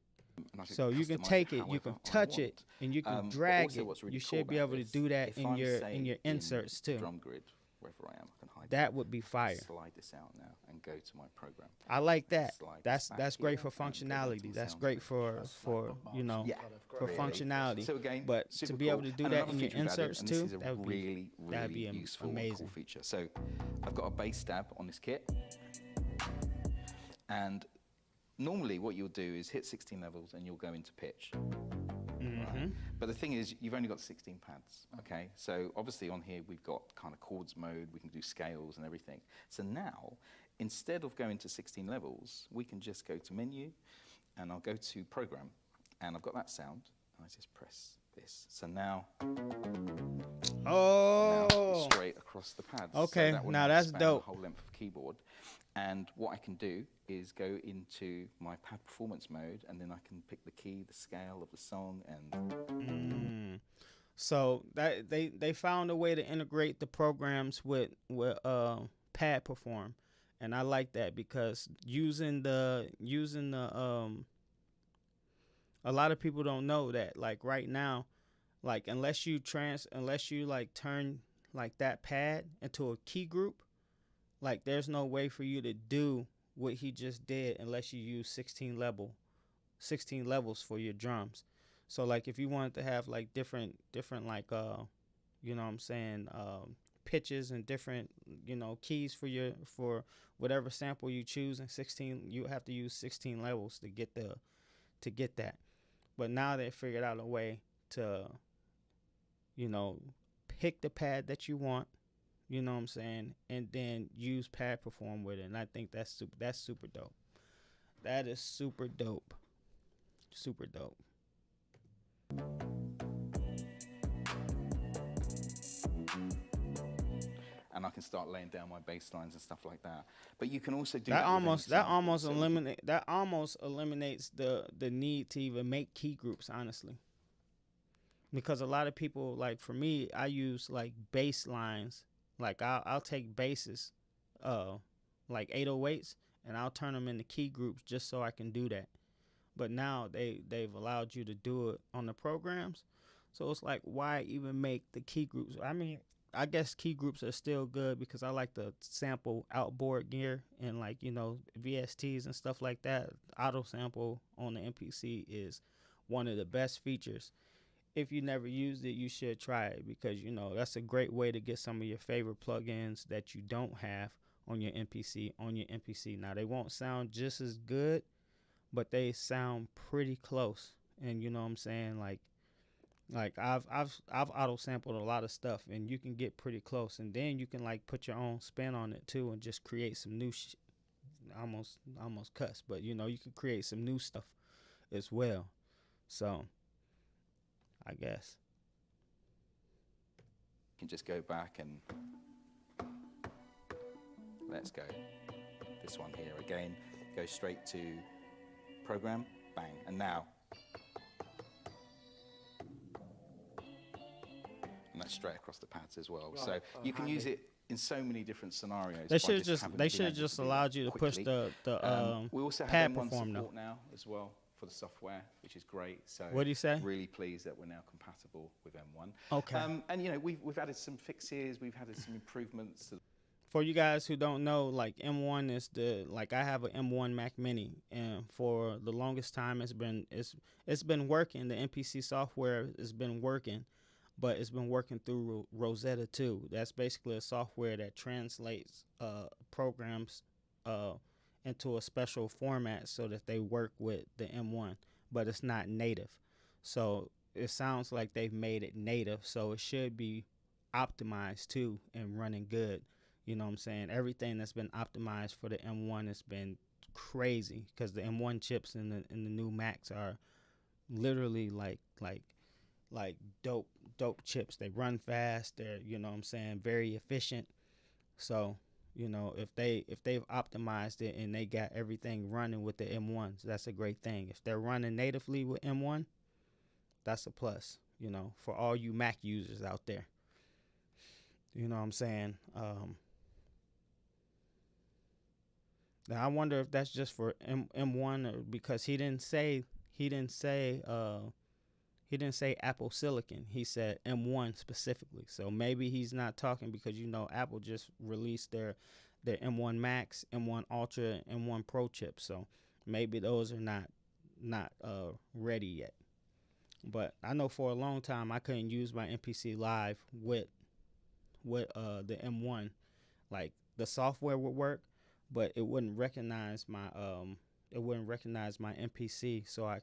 And I can So you can customize take it it, you can however I touch it, want. and you can But drag also it. what's really You cool should be about able to this, do that if in I'm, your say, inserts too. drum grid, wherever I am, I can hide That would be fire. slide this out now and go to my program. I like that. Slide this back That's great here for and go back to functionality. my That's sound great grid. for That's for like you know Yeah, kind of for great. functionality. So again, But super to be cool. able to do And that another in your feature we've added, inserts and this too, is a that would be really, that'd really be useful, amazing. cool feature. So I've got a bass stab on this kit, and normally what you'll do is hit 16 levels and you'll go into pitch. Right? But the thing is, you've only got 16 pads, okay? So obviously on here we've got kind of chords mode, we can do scales and everything. So now, instead of going to 16 levels, we can just go to menu, and I'll go to program, and I've got that sound, and I just press this. So now, Oh, straight across the pads. Okay, So that will now that's span dope. the whole length of keyboard. And what I can do is go into my pad performance mode, and then I can pick the key, the scale of the song, and so that they found a way to integrate the programs with pad perform, and I like that because using the a lot of people don't know that, like right now, like unless you like turn like that pad into a key group, like there's no way for you to do what he just did unless you use 16 levels for your drums. So like if you wanted to have like different like you know what I'm saying, pitches and different, you know, keys for whatever sample you choose in 16, you have to use 16 levels to get that. But now they figured out a way to, you know, pick the pad that you want, you know what I'm saying, and then use pad perform with it. And I think that's super dope. That is super dope. Super dope. and I can start laying down my bass lines and stuff like that. But you can also do That that with any almost sample. So we can- almost eliminates the need to even make key groups, honestly. Because a lot of people, like for me, I use like bass lines. Like I'll take basses, like 808s, and I'll turn them into key groups just so I can do that. But now they've allowed you to do it on the programs, so it's like, why even make the key groups? I mean, I guess key groups are still good because I like to sample outboard gear and, like, you know, VSTs and stuff like that. Auto sample on the MPC is one of the best features. If you never used it, you should try it because, you know, that's a great way to get some of your favorite plugins that you don't have on your MPC. Now, they won't sound just as good, but they sound pretty close. And you know what I'm saying? Like I've auto sampled a lot of stuff, and you can get pretty close, and then you can like put your own spin on it too, and just create some new almost cuss, but you know, you can create some new stuff as well. So I guess you can just go back and let's go. This one here again, go straight to program, bang, and now. And that's straight across the pads as well. Right, So you can handy. use it in so many different scenarios. they by should just having they been should able have to just do allowed that you to push quickly. the We also have pad M1 perform support now. now as well for the software, which is great. So What do you say? Really pleased that we're now compatible with M1. Okay. And you know, we've added some fixes, we've added some improvements to For you guys who don't know, like M1 is I have an M1 Mac Mini, and for the longest time it's been working. The MPC software has been working, but it's been working through Rosetta 2. That's basically a software that translates programs into a special format so that they work with the M1, but it's not native. So it sounds like they've made it native, so it should be optimized too and running good. You know what I'm saying? Everything that's been optimized for the M1 has been crazy because the M1 chips in the new Macs are literally like dope chips. They run fast. They're, you know what I'm saying, very efficient. So, you know, if they've optimized it and they got everything running with the M1s, that's a great thing. If they're running natively with M1, that's a plus, you know, for all you Mac users out there. You know what I'm saying? Now I wonder if that's just for M1 or because he didn't say Apple Silicon. He said M1 specifically. So maybe he's not talking because, you know, Apple just released their M1 Max, M1 Ultra, M1 Pro chips. So maybe those are not ready yet. But I know for a long time I couldn't use my MPC Live with the M1. Like the software would work, but it wouldn't recognize my MPC, so I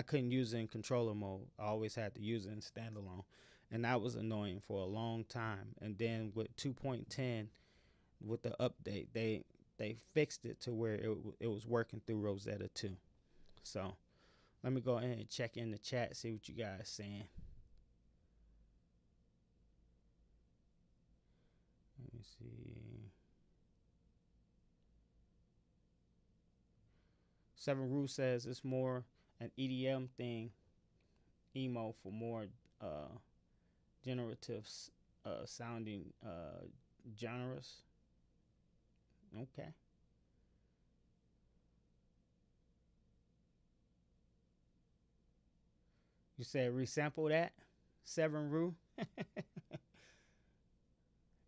couldn't use it in controller mode. I always had to use it in standalone, and that was annoying for a long time. And then with 2.10, with the update, they fixed it to where it was working through Rosetta 2. So let me go ahead and check in the chat, see what you guys saying. Let me see. Seven Rue says it's more an EDM thing, emo for more generative sounding genres. Okay. You said resample that, Seven Rue.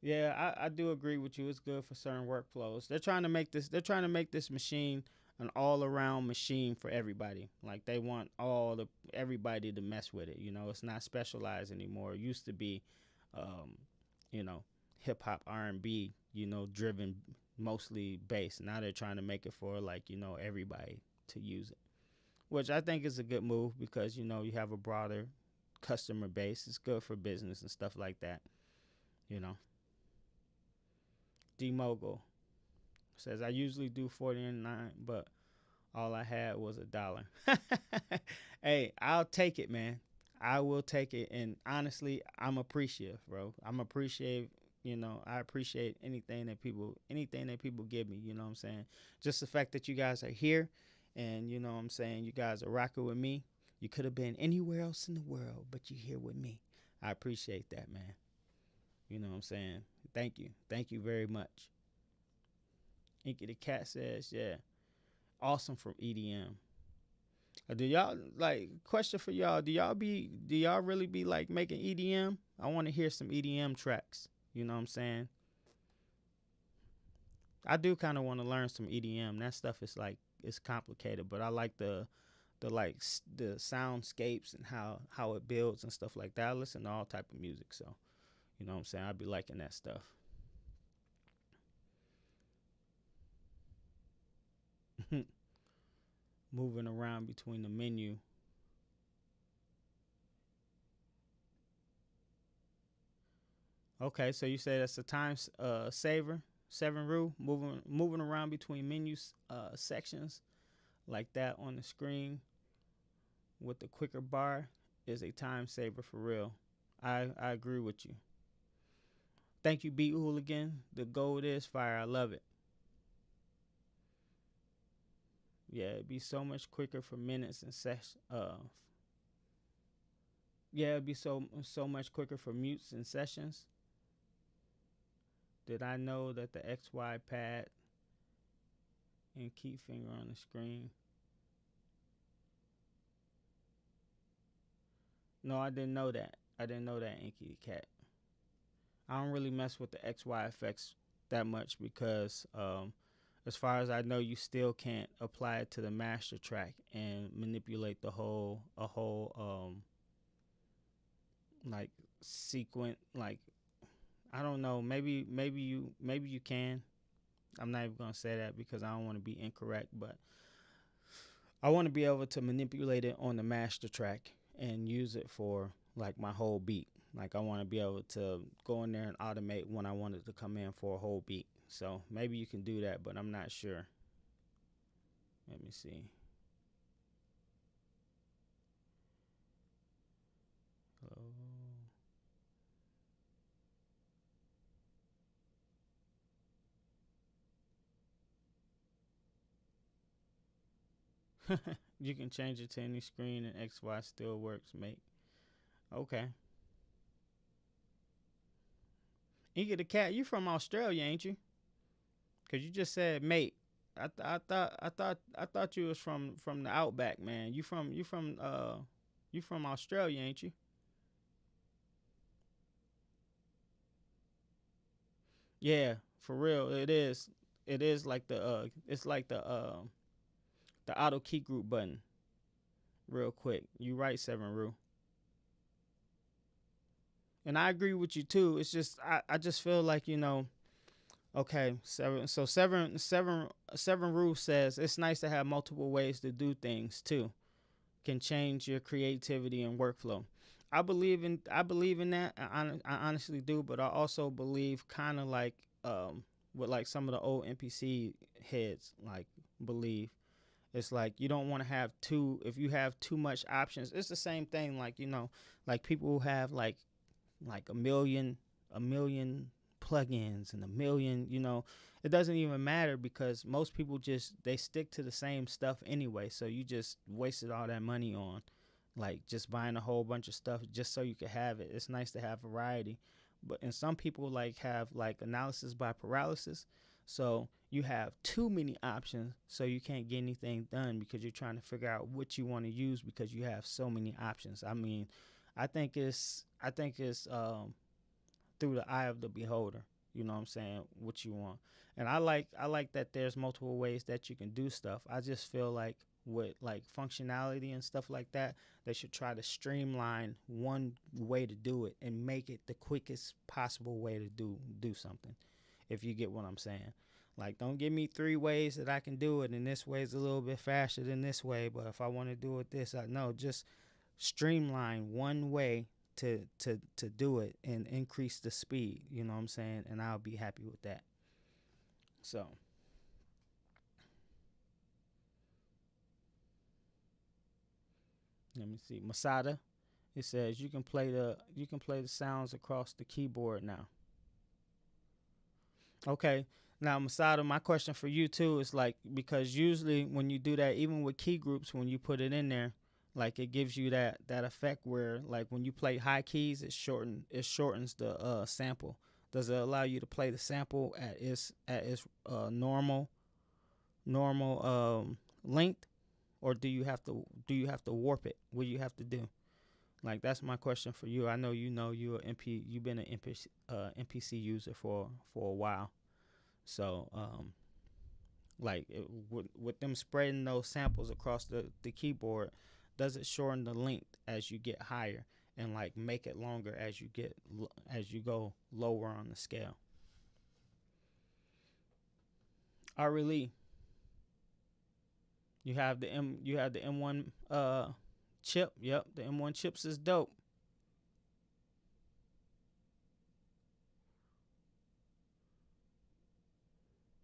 Yeah, I do agree with you. It's good for certain workflows. They're trying to make this machine an all-around machine for everybody. Like they want everybody to mess with it. You know, it's not specialized anymore. It used to be, you know, hip hop, R&B, you know, driven mostly bass. Now they're trying to make it for, like, you know, everybody to use it, which I think is a good move because, you know, you have a broader customer base. It's good for business and stuff like that. You know. D-Mogul says, I usually do 49, but all I had was $1. Hey, I'll take it, man. I will take it. And honestly, I'm appreciative, bro. I'm appreciative. You know, I appreciate anything that people give me, you know what I'm saying? Just the fact that you guys are here and, you know what I'm saying, you guys are rocking with me. You could have been anywhere else in the world, but you're here with me. I appreciate that, man. You know what I'm saying? Thank you. Thank you very much. Inky the Cat says, yeah, awesome from EDM. Do y'all, like, question for y'all, do y'all really be like making EDM? I want to hear some EDM tracks. You know what I'm saying? I do kind of want to learn some EDM. That stuff is like, it's complicated, but I like the soundscapes and how it builds and stuff like that. I listen to all type of music, so you know what I'm saying? I'd be liking that stuff. Moving around between the menu. Okay, so you say that's a time saver, 7 Rue, moving around between menus sections like that on the screen with the quicker bar is a time saver for real. I agree with you. Thank you, Beat Hooligan. The gold is fire. I love it. Yeah, it'd be so much quicker for minutes and sessions. Yeah, it'd be so much quicker for mutes and sessions. Did I know that the XY pad and key finger on the screen? No, I didn't know that. Inky Cat. I don't really mess with the XY effects that much because as far as I know, you still can't apply it to the master track and manipulate a whole like sequence. Like, I don't know, maybe you can. I'm not even gonna say that because I don't want to be incorrect, but I want to be able to manipulate it on the master track and use it for like my whole beat. Like, I want to be able to go in there and automate when I want it to come in for a whole beat. So maybe you can do that, but I'm not sure. Let me see. Hello. You can change it to any screen and XY still works, mate. Okay. Inga the cat, you from Australia, ain't you? Cause you just said mate. I thought you was from the outback, man. You from Australia, ain't you? Yeah, for real. It is. It is like it's like the auto key group button. Real quick. You right, Seven Rue. And I agree with you too. It's just I just feel like, okay, seven rule says it's nice to have multiple ways to do things too. Can change your creativity and workflow. I believe in that. I honestly do, but I also believe kind of like what like some of the old NPC heads like believe. It's like you don't want to have too if you have too much options. It's the same thing like like people who have like a million plugins and a million, it doesn't even matter because most people just they stick to the same stuff anyway. So you just wasted all that money on like just buying a whole bunch of stuff just so you could have it. It's nice to have variety. But and some people like have like analysis by paralysis. So you have too many options so you can't get anything done because you're trying to figure out what you want to use because you have so many options. I mean, I think it's through the eye of the beholder. You know what I'm saying? What you want. And I like that there's multiple ways that you can do stuff. I just feel like with like functionality and stuff like that, they should try to streamline one way to do it and make it the quickest possible way to do something. If you get what I'm saying. Like don't give me three ways that I can do it and this way is a little bit faster than this way, but if I want to do it this, I no, just streamline one way to do it and increase the speed, you know what I'm saying? And I'll be happy with that. So let me see. Masada, it says you can play the sounds across the keyboard now. Okay. Now, Masada, my question for you too is like because usually when you do that, even with key groups, when you put it in there, like it gives you that effect where like when you play high keys, it shortens the sample. Does it allow you to play the sample at its normal length, or do you have to warp it? What do you have to do? Like that's my question for you. I know you've been an NPC user for a while. So, like with them spreading those samples across the keyboard, does it shorten the length as you get higher and like make it longer as you go lower on the scale? Ari Lee, you have the M1 chip. Yep, the M1 chips is dope.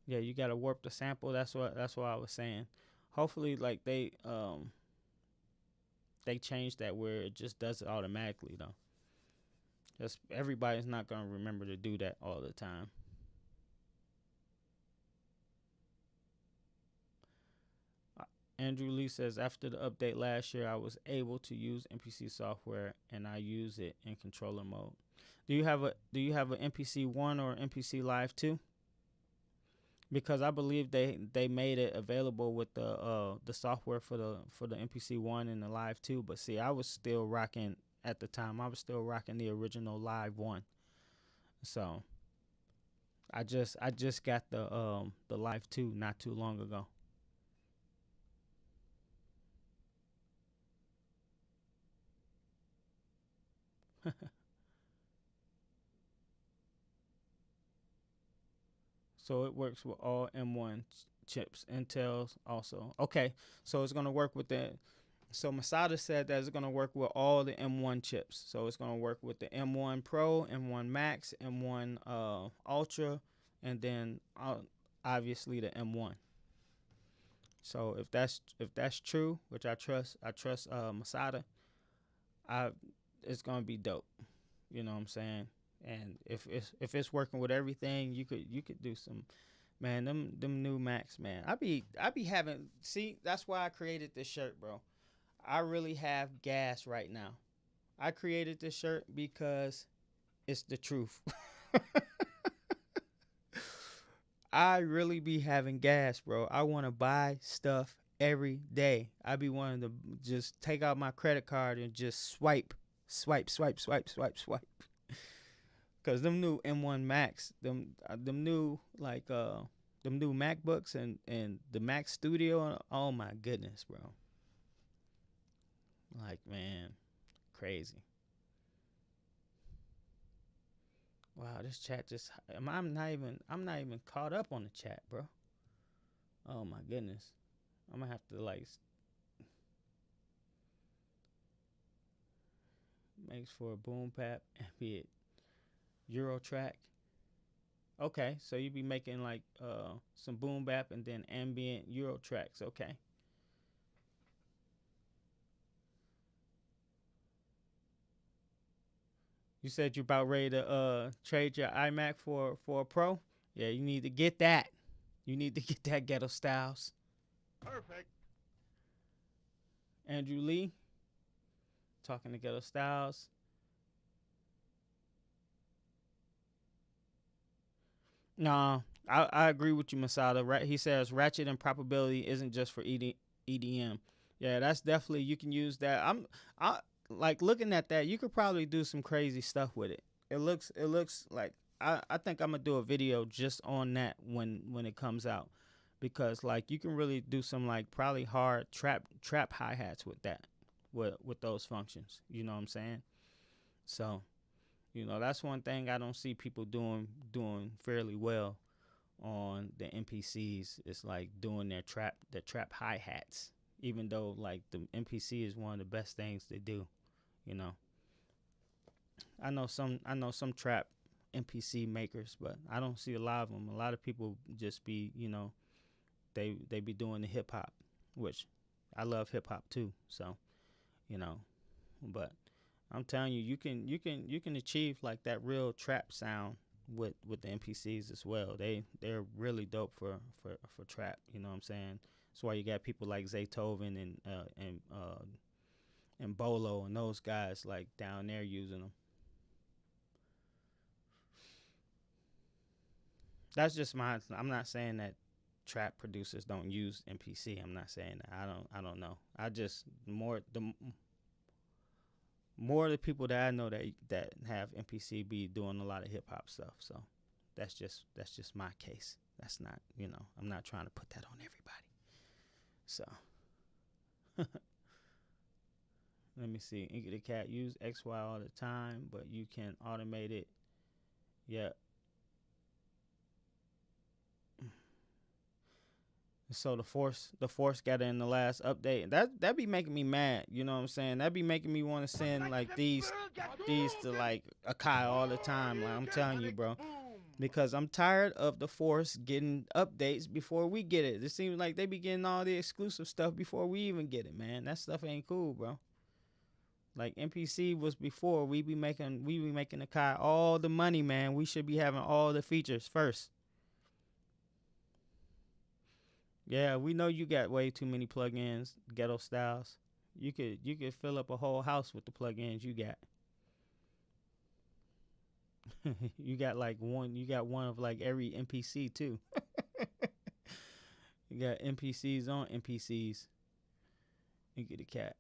Yeah, you gotta warp the sample. That's what I was saying. Hopefully, like they change that where it just does it automatically though. Just everybody's not gonna remember to do that all the time. Uh, Andrew Lee says after the update last year, I was able to use NPC software and I use it in controller mode. Do you have a NPC one or NPC Live two? Because I believe they made it available with the software for the NPC one and the Live two. But see, I was still rocking at the time. I was still rocking the original Live one. So I just got the Live two not too long ago. So it works with all M1 chips. Intel's also okay. So it's gonna work with the So Masada said that it's going to work with all the M1 chips. So it's going to work with the M1 Pro, M1 Max, M1 Ultra, and then obviously the M1. So if that's true, which I trust Masada, I it's going to be dope. You know what I'm saying? And if it's working with everything, you could do some Man, them new Macs, man. I be having, see, that's why I created this shirt, bro. I really have gas right now. I created this shirt because it's the truth. I really be having gas, bro. I want to buy stuff every day. I be wanting to just take out my credit card and just swipe, swipe, swipe, swipe, swipe, swipe. Cause them new M1 Max, them new them new MacBooks and the Mac Studio. Oh my goodness, bro. Like, man, crazy. Wow, this chat just I'm not even caught up on the chat, bro. Oh my goodness. I'm gonna have to like makes for a boom pap and be it Euro track. Okay, so you be making like some boom bap and then ambient Euro tracks. Okay. You said you about ready to trade your iMac for a Pro? Yeah, you need to get that. You need to get that Ghetto Styles. Perfect. Andrew Lee talking to Ghetto Styles. Nah, I agree with you, Masada. Right? He says ratchet and probability isn't just for EDM. Yeah, that's definitely, you can use that. I like looking at that. You could probably do some crazy stuff with it. It looks like I think I'm gonna do a video just on that when it comes out, because like you can really do some like probably hard trap hi-hats with that, with those functions. You know what I'm saying? So, that's one thing I don't see people doing fairly well on the MPCs. It's like doing their trap hi-hats, even though like the MPC is one of the best things to do. You know, I know some trap MPC makers, but I don't see a lot of them. A lot of people just be, they be doing the hip hop, which I love hip hop too. So, but I'm telling you, you can achieve like that real trap sound with the MPCs as well. They're really dope for trap. You know what I'm saying? That's why you got people like Zaytoven and Bolo and those guys like down there using them. That's just I'm not saying that trap producers don't use MPC. I'm not saying that. I don't know. I just more the people that I know that have MPC be doing a lot of hip hop stuff. So that's just my case. That's not, I'm not trying to put that on everybody. So let me see. Inky the Cat use XY all the time, but you can automate it. Yeah. So the force got it in the last update. That be making me mad. You know what I'm saying? That be making me want to send like these to like Akai all the time. Like I'm telling you, bro. Because I'm tired of the force getting updates before we get it. It seems like they be getting all the exclusive stuff before we even get it, man. That stuff ain't cool, bro. Like MPC was before, we be making Akai all the money, man. We should be having all the features first. Yeah, we know you got way too many plugins, Ghetto Styles. You could fill up a whole house with the plugins you got. You got one of like every MPC too. You got MPCs on MPCs. You get a cat.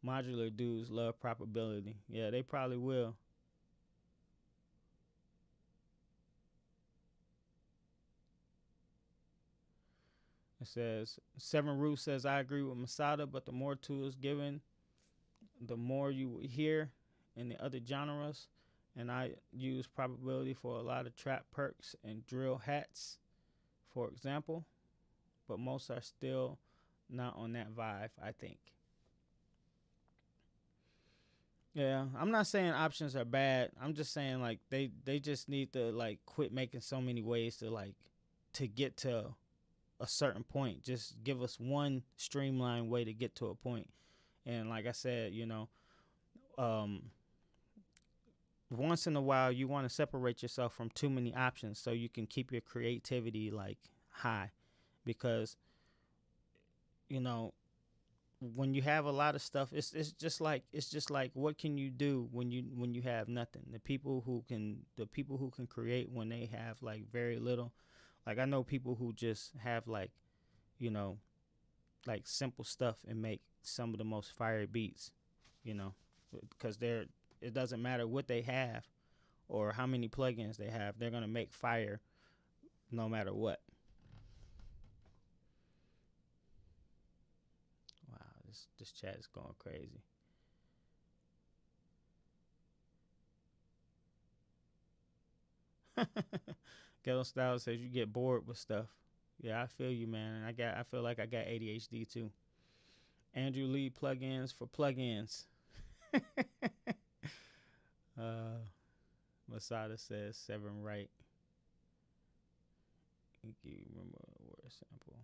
Modular dudes love probability. Yeah, they probably will. It says Seven Roof says I agree with Masada, but the more tools given, the more you hear in the other genres. And I use probability for a lot of trap perks and drill hats, for example. But most are still not on that vibe, I think. Yeah, I'm not saying options are bad. I'm just saying like they just need to like quit making so many ways to get to a certain point. Just give us one streamlined way to get to a point. And like I said, once in a while you want to separate yourself from too many options so you can keep your creativity like high, because you know when you have a lot of stuff, it's just like what can you do when you have nothing? The people who can create when they have like very little. Like I know people who just have like, you know, like simple stuff and make some of the most fire beats, you know, because it doesn't matter what they have or how many plugins they have, they're gonna make fire no matter what. Wow, this chat is going crazy. Ghetto Style says you get bored with stuff. Yeah, I feel you, man. I feel like I got ADHD too. Andrew Lee plugins for plugins. Masada says 7 right. You remember a word sample.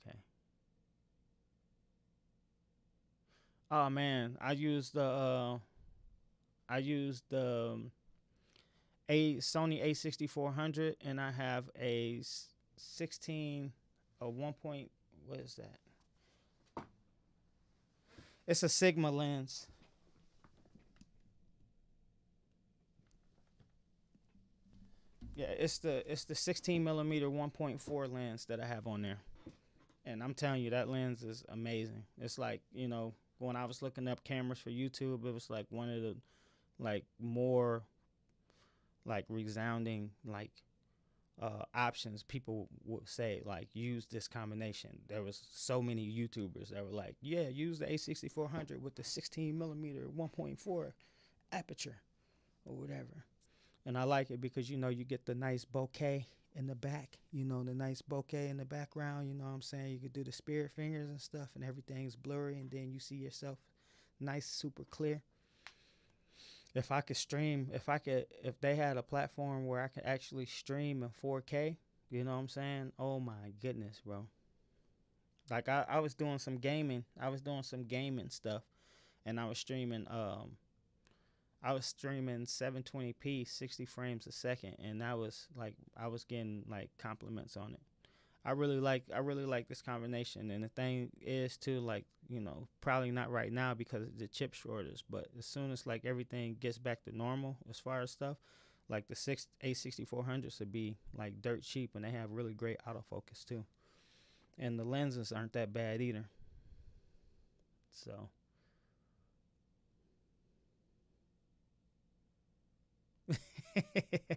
Okay. Oh man, I used the a Sony A6400, and I have a 16 a 1 point, what is that? It's a Sigma lens. Yeah, it's the 16 millimeter 1.4 lens that I have on there, and I'm telling you that lens is amazing. It's like, you know, when I was looking up cameras for YouTube, it was like one of the like more like resounding like options people would say, like use this combination. There was so many YouTubers that were like, yeah, use the A6400 with the 16 millimeter 1.4 aperture or whatever. And I like it because, you know, you get the nice bokeh in the back, you know, the nice bokeh in the background, you know what I'm saying? You could do the spirit fingers and stuff and everything's blurry, and then you see yourself nice, super clear. If I could stream, if they had a platform where I could actually stream in 4K, you know what I'm saying? Oh my goodness, bro. Like I was doing some gaming. I was doing some gaming stuff, and I was streaming 720p 60 frames a second, and that was like I was getting like compliments on it. I really like this combination, and the thing is too, like, you know, probably not right now because of the chip shortage, but as soon as like everything gets back to normal as far as stuff, like the A6400s would be like dirt cheap, and they have really great autofocus too, and the lenses aren't that bad either. So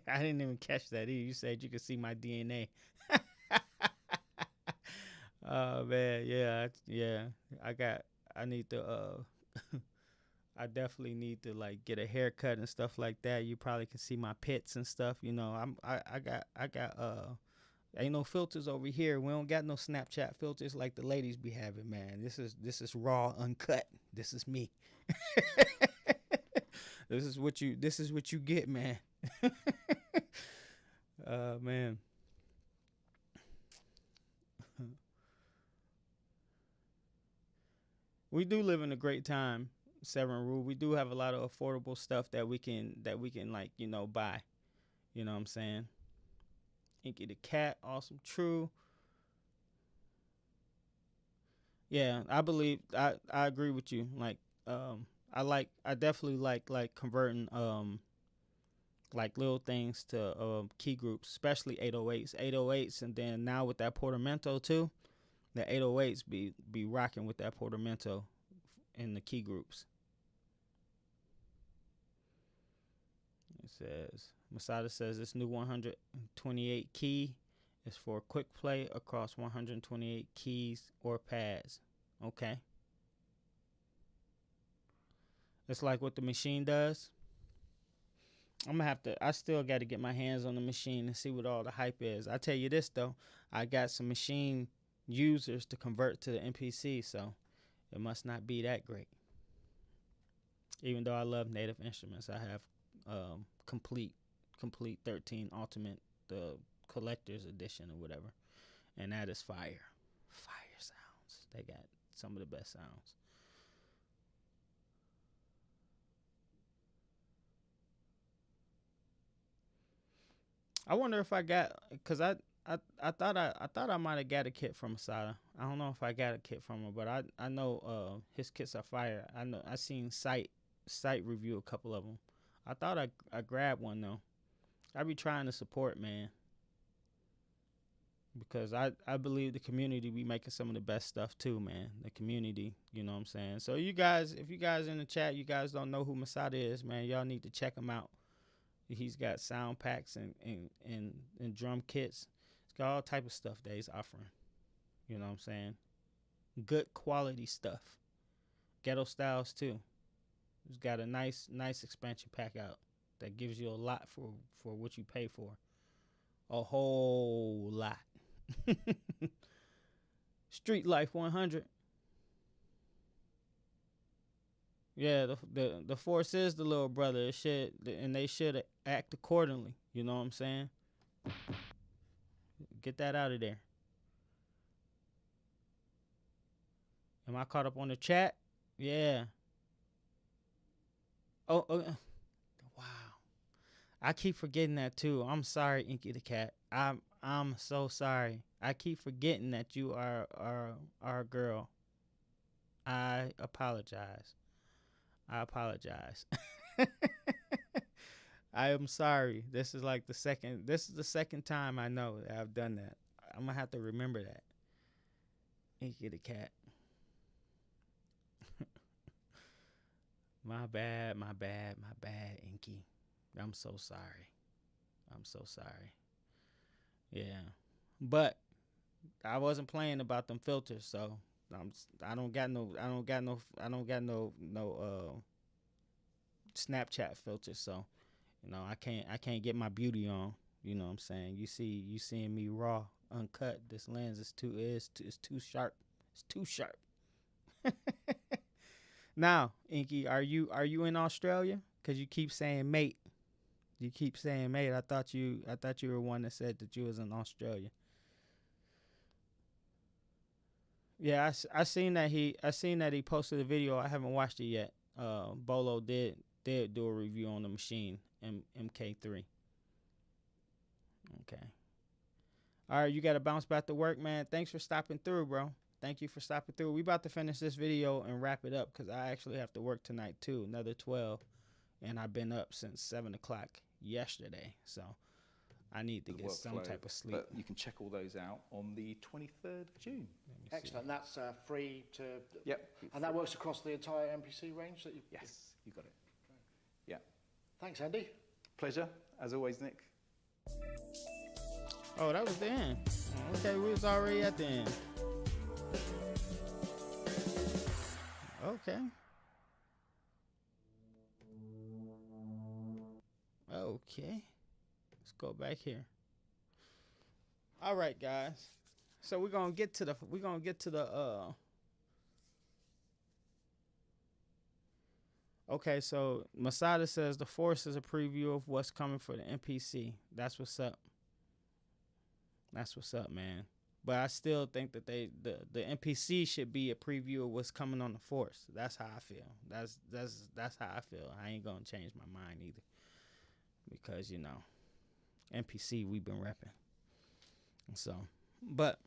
I didn't even catch that either. You said you could see my DNA. Oh man, yeah. I need to I definitely need to like get a haircut and stuff like that. You probably can see my pits and stuff, you know. I got ain't no filters over here. We don't got no Snapchat filters like the ladies be having, man. This is raw, uncut. This is me. This is what you get, man. Man. We do live in a great time, Seven Rule. We do have a lot of affordable stuff that we can like, you know, buy. You know what I'm saying? Inky the Cat, awesome, true. Yeah, I believe I agree with you. Like, I definitely like converting like little things to key groups, especially 808s, and then now with that portamento too. The 808s be rocking with that portamento in the key groups. It says Masada says this new 128 key is for quick play across 128 keys or pads. Okay. It's like what the machine does. I still got to get my hands on the machine and see what all the hype is. I tell you this though, I got some machine users to convert to the Mpc, so it must not be that great. Even though I love Native Instruments, I have complete 13 Ultimate, the collector's edition or whatever, and that is fire sounds. They got some of the best sounds. I wonder if I got, cause I thought I might have got a kit from Masada. I don't know if I got a kit from him, but I know his kits are fire. I seen site review a couple of them. I thought I grabbed one though. I be trying to support, man, because I believe the community be making some of the best stuff too, man. The community, you know what I'm saying. So you guys, if you guys in the chat, you guys don't know who Masada is, man, y'all need to check him out. He's got sound packs and drum kits. He's got all type of stuff that he's offering. You know what I'm saying? Good quality stuff. Ghetto styles too. He's got a nice expansion pack out that gives you a lot for what you pay for. A whole lot. Street Life 100. Yeah, the force is the little brother. It should, and they should act accordingly. You know what I'm saying? Get that out of there. Am I caught up on the chat? Yeah. Oh, wow. I keep forgetting that too. I'm sorry, Inky the cat. I'm so sorry. I keep forgetting that you are our girl. I apologize. I am sorry. This is the second time I know that I've done that. I'm gonna have to remember that. Inky the cat. My bad, Inky. I'm so sorry. Yeah. But I wasn't playing about them filters, so I don't got no Snapchat filters, so you know, I can't get my beauty on. You know what I'm saying? You seeing me raw, uncut. This lens is too sharp. It's too sharp. Now, Inky, are you in Australia? Cause you keep saying mate. I thought you were one that said that you was in Australia. Yeah, I seen that he posted a video. I haven't watched it yet. Bolo did do a review on the machine MK3. Okay. All right, you got to bounce back to work, man. Thanks for stopping through, bro. Thank you for stopping through. We about to finish this video and wrap it up because I actually have to work tonight too, another 12, and I've been up since 7 o'clock yesterday, so I need to get some type of sleep. But you can check all those out on the 23rd of June. Excellent. That's free to. Yep. And that works across the entire MPC range that you. Yes, you got it. Yeah. Thanks, Andy. Pleasure, as always, Nick. Oh, that was the end. Okay, we was already at the end. Okay. Okay. Let's go back here. All right, guys. So we're gonna get to the Okay, so Masada says the Force is a preview of what's coming for the NPC. That's what's up. That's what's up, man. But I still think that the NPC should be a preview of what's coming on the Force. That's how I feel. That's how I feel. I ain't gonna change my mind either. Because, you know, NPC we've been repping. So, but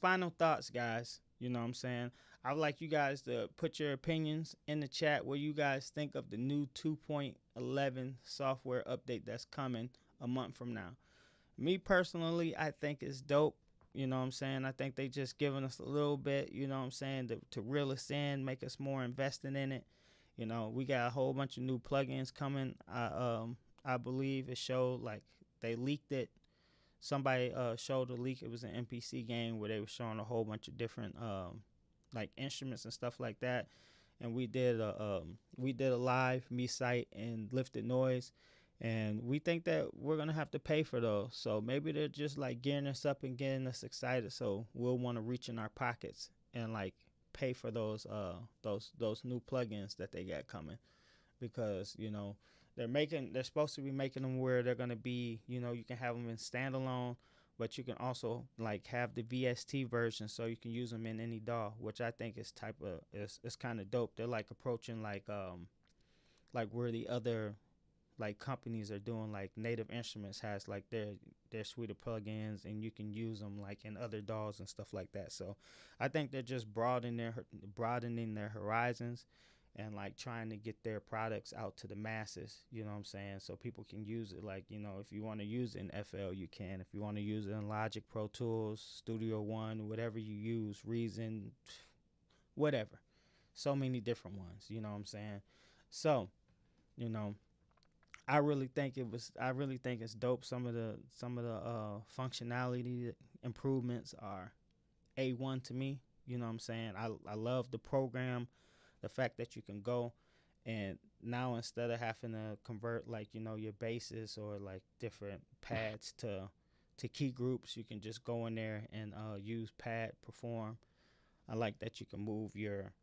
final thoughts, guys. You know what I'm saying? I'd like you guys to put your opinions in the chat. What you guys think of the new 2.11 software update that's coming a month from now. Me personally, I think it's dope. You know what I'm saying? I think they just giving us a little bit, you know what I'm saying, to reel us in, make us more invested in it. You know, we got a whole bunch of new plugins coming. I believe it showed, like, they leaked it. Somebody showed a leak. It was an NPC game where they were showing a whole bunch of different like instruments and stuff like that. And we did a live me site and Lifted Noise, and we think that we're gonna have to pay for those. So maybe they're just like gearing us up and getting us excited, so we'll want to reach in our pockets and like pay for those new plugins that they got coming, because you know they're supposed to be making them where they're gonna be, you know, you can have them in standalone, but you can also like have the VST version, so you can use them in any DAW, which I think is it's kind of dope. They're like approaching like where the other like companies are doing. Like Native Instruments has like their suite of plugins, and you can use them like in other DAWs and stuff like that. So I think they're just broadening their horizons, and like trying to get their products out to the masses. You know what I'm saying? So people can use it. Like, you know, if you want to use it in FL, you can. If you want to use it in Logic, Pro Tools, Studio One, whatever you use, Reason, whatever. So many different ones. You know what I'm saying? So, you know, I really think it's dope. Some of the functionality improvements are A1 to me. You know what I'm saying? I love the program, the fact that you can go and now instead of having to convert like, you know, your basses or like different pads to key groups, you can just go in there and use pad perform. I like that you can move your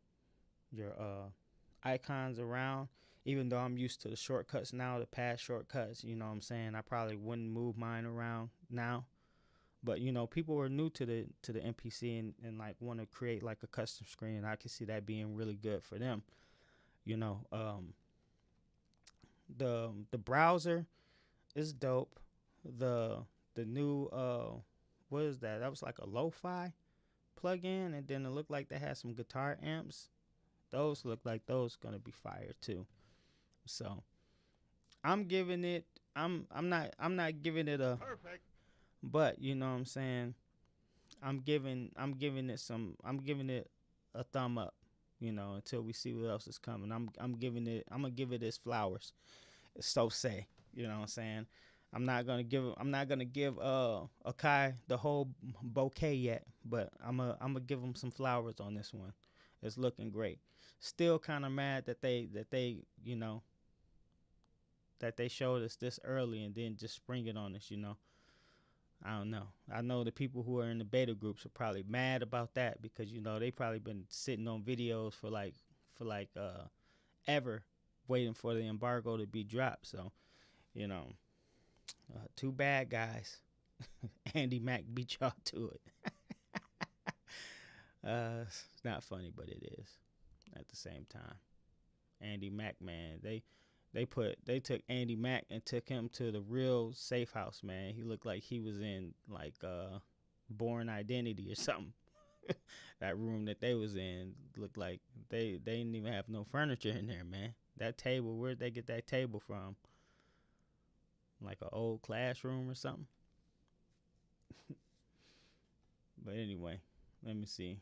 icons around. Even though I'm used to the shortcuts now, the pad shortcuts, you know what I'm saying? I probably wouldn't move mine around now. But you know, people are new to the MPC and like want to create like a custom screen. I can see that being really good for them. You know, the browser is dope. The new what is that? That was like a lo-fi plug-in, and then it looked like they had some guitar amps. Those look like those gonna be fire too. So I'm giving it. I'm not giving it a. Perfect. But you know what I'm saying. I'm giving it a thumb up. You know, until we see what else is coming. I'm giving it. I'm gonna give it its flowers. So say. You know what I'm saying. I'm not gonna give Akai the whole bouquet yet, but I'm gonna give him some flowers on this one. It's looking great. Still kind of mad that they you know that they showed us this early and then just spring it on us. You know, I don't know. I know the people who are in the beta groups are probably mad about that because you know they probably been sitting on videos for like ever waiting for the embargo to be dropped. So you know, too bad, guys. Andy Mack beat y'all to it. It's not funny, but it is at the same time. Andy Mack, man, they took Andy Mack and took him to the real safe house, man. He looked like he was in like Born Identity or something. That room that they was in looked like they didn't even have no furniture in there, man. That table, where'd they get that table from? Like an old classroom or something. But anyway, let me see.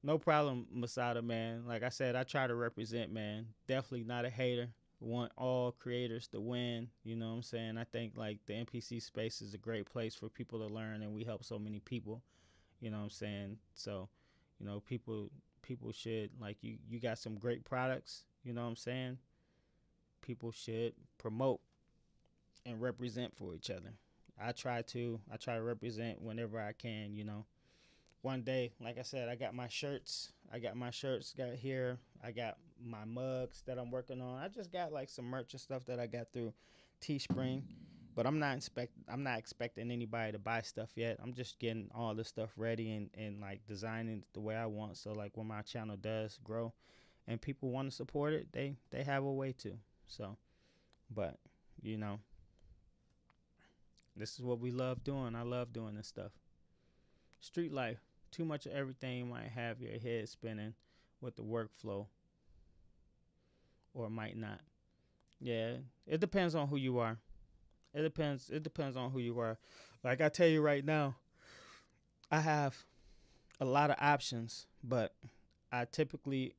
No problem, Masada, man. Like I said, I try to represent, man. Definitely not a hater. Want all creators to win. You know what I'm saying? I think like the NPC space is a great place for people to learn, and we help so many people. You know what I'm saying? So, you know, people should like you got some great products. You know what I'm saying? People should promote and represent for each other. I try to represent whenever I can. You know. One day, like I said, I got my shirts. Got here. I got my mugs that I'm working on. I just got like some merch and stuff that I got through Teespring, but I'm not expecting anybody to buy stuff yet. I'm just getting all this stuff ready and like designing it the way I want. So like when my channel does grow, and people want to support it, they have a way to. So, but you know, this is what we love doing. I love doing this stuff. Street life. Too much of everything might have your head spinning with the workflow or might not. Yeah, it depends on who you are. It depends on who you are. Like I tell you right now, I have a lot of options, but I typically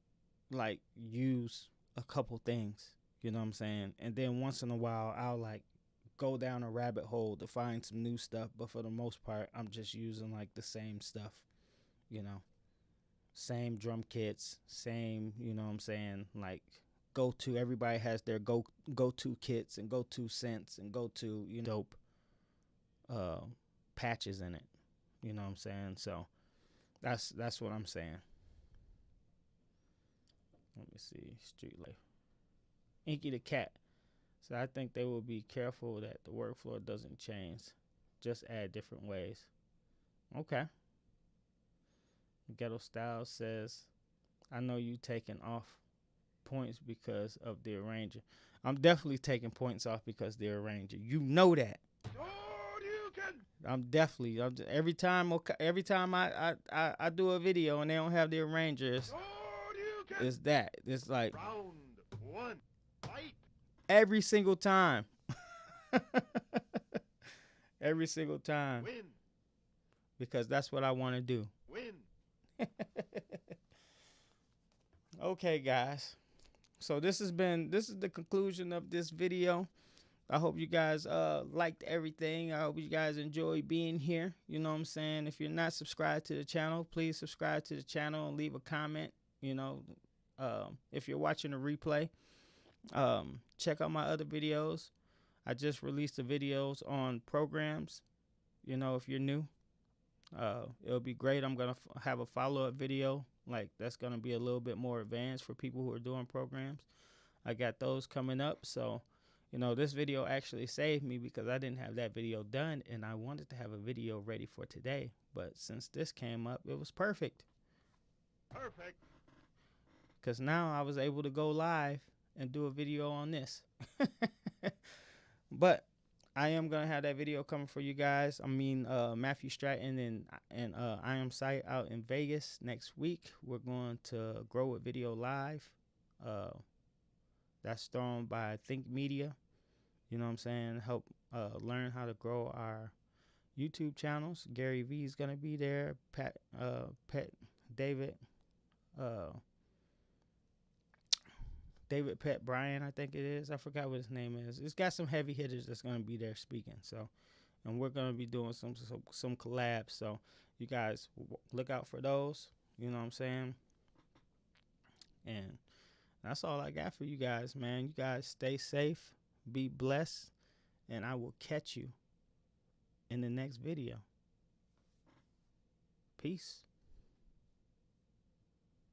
like use a couple things, you know what I'm saying? And then once in a while I'll like go down a rabbit hole to find some new stuff, but for the most part I'm just using like the same stuff, you know. Same drum kits, same, you know what I'm saying, like go to everybody has their go to kits and go to synths and go to, you know, dope patches in it. You know what I'm saying? So that's what I'm saying. Let me see. Street life. Inky the cat. So I think they will be careful that the workflow doesn't change. Just add different ways. Okay. Ghetto Style says, I know you taking off points because of the arranger. I'm definitely taking points off because they're arranger. You know that. Every time I do a video and they don't have the arrangers, it's that. It's like Round one, fight. every single time. Every single time. Win, Because that's what I want to do. win. Okay, guys. So this is the conclusion of this video. I hope you guys liked everything. I hope you guys enjoyed being here. You know what I'm saying? If you're not subscribed to the channel, please subscribe to the channel and leave a comment. You know, if you're watching a replay, check out my other videos. I just released the videos on programs. You know, if you're new, it'll be great. I'm gonna have a follow-up video like that's gonna be a little bit more advanced for people who are doing programs. I got those coming up. So, you know, this video actually saved me because I didn't have that video done and I wanted to have a video ready for today. But since this came up, it was perfect. Perfect. Because now I was able to go live and do a video on this. But I am going to have that video coming for you guys. I mean, Matthew Stratton and I Am Sight out in Vegas next week. We're going to Grow With Video Live. That's thrown by Think Media. You know what I'm saying? Help learn how to grow our YouTube channels. Gary V is going to be there. David Pet Bryan, I think it is. I forgot what his name is. It's got some heavy hitters that's going to be there speaking. So, and we're going to be doing some collabs. So, you guys look out for those. You know what I'm saying? And that's all I got for you guys, man. You guys stay safe, be blessed, and I will catch you in the next video. Peace.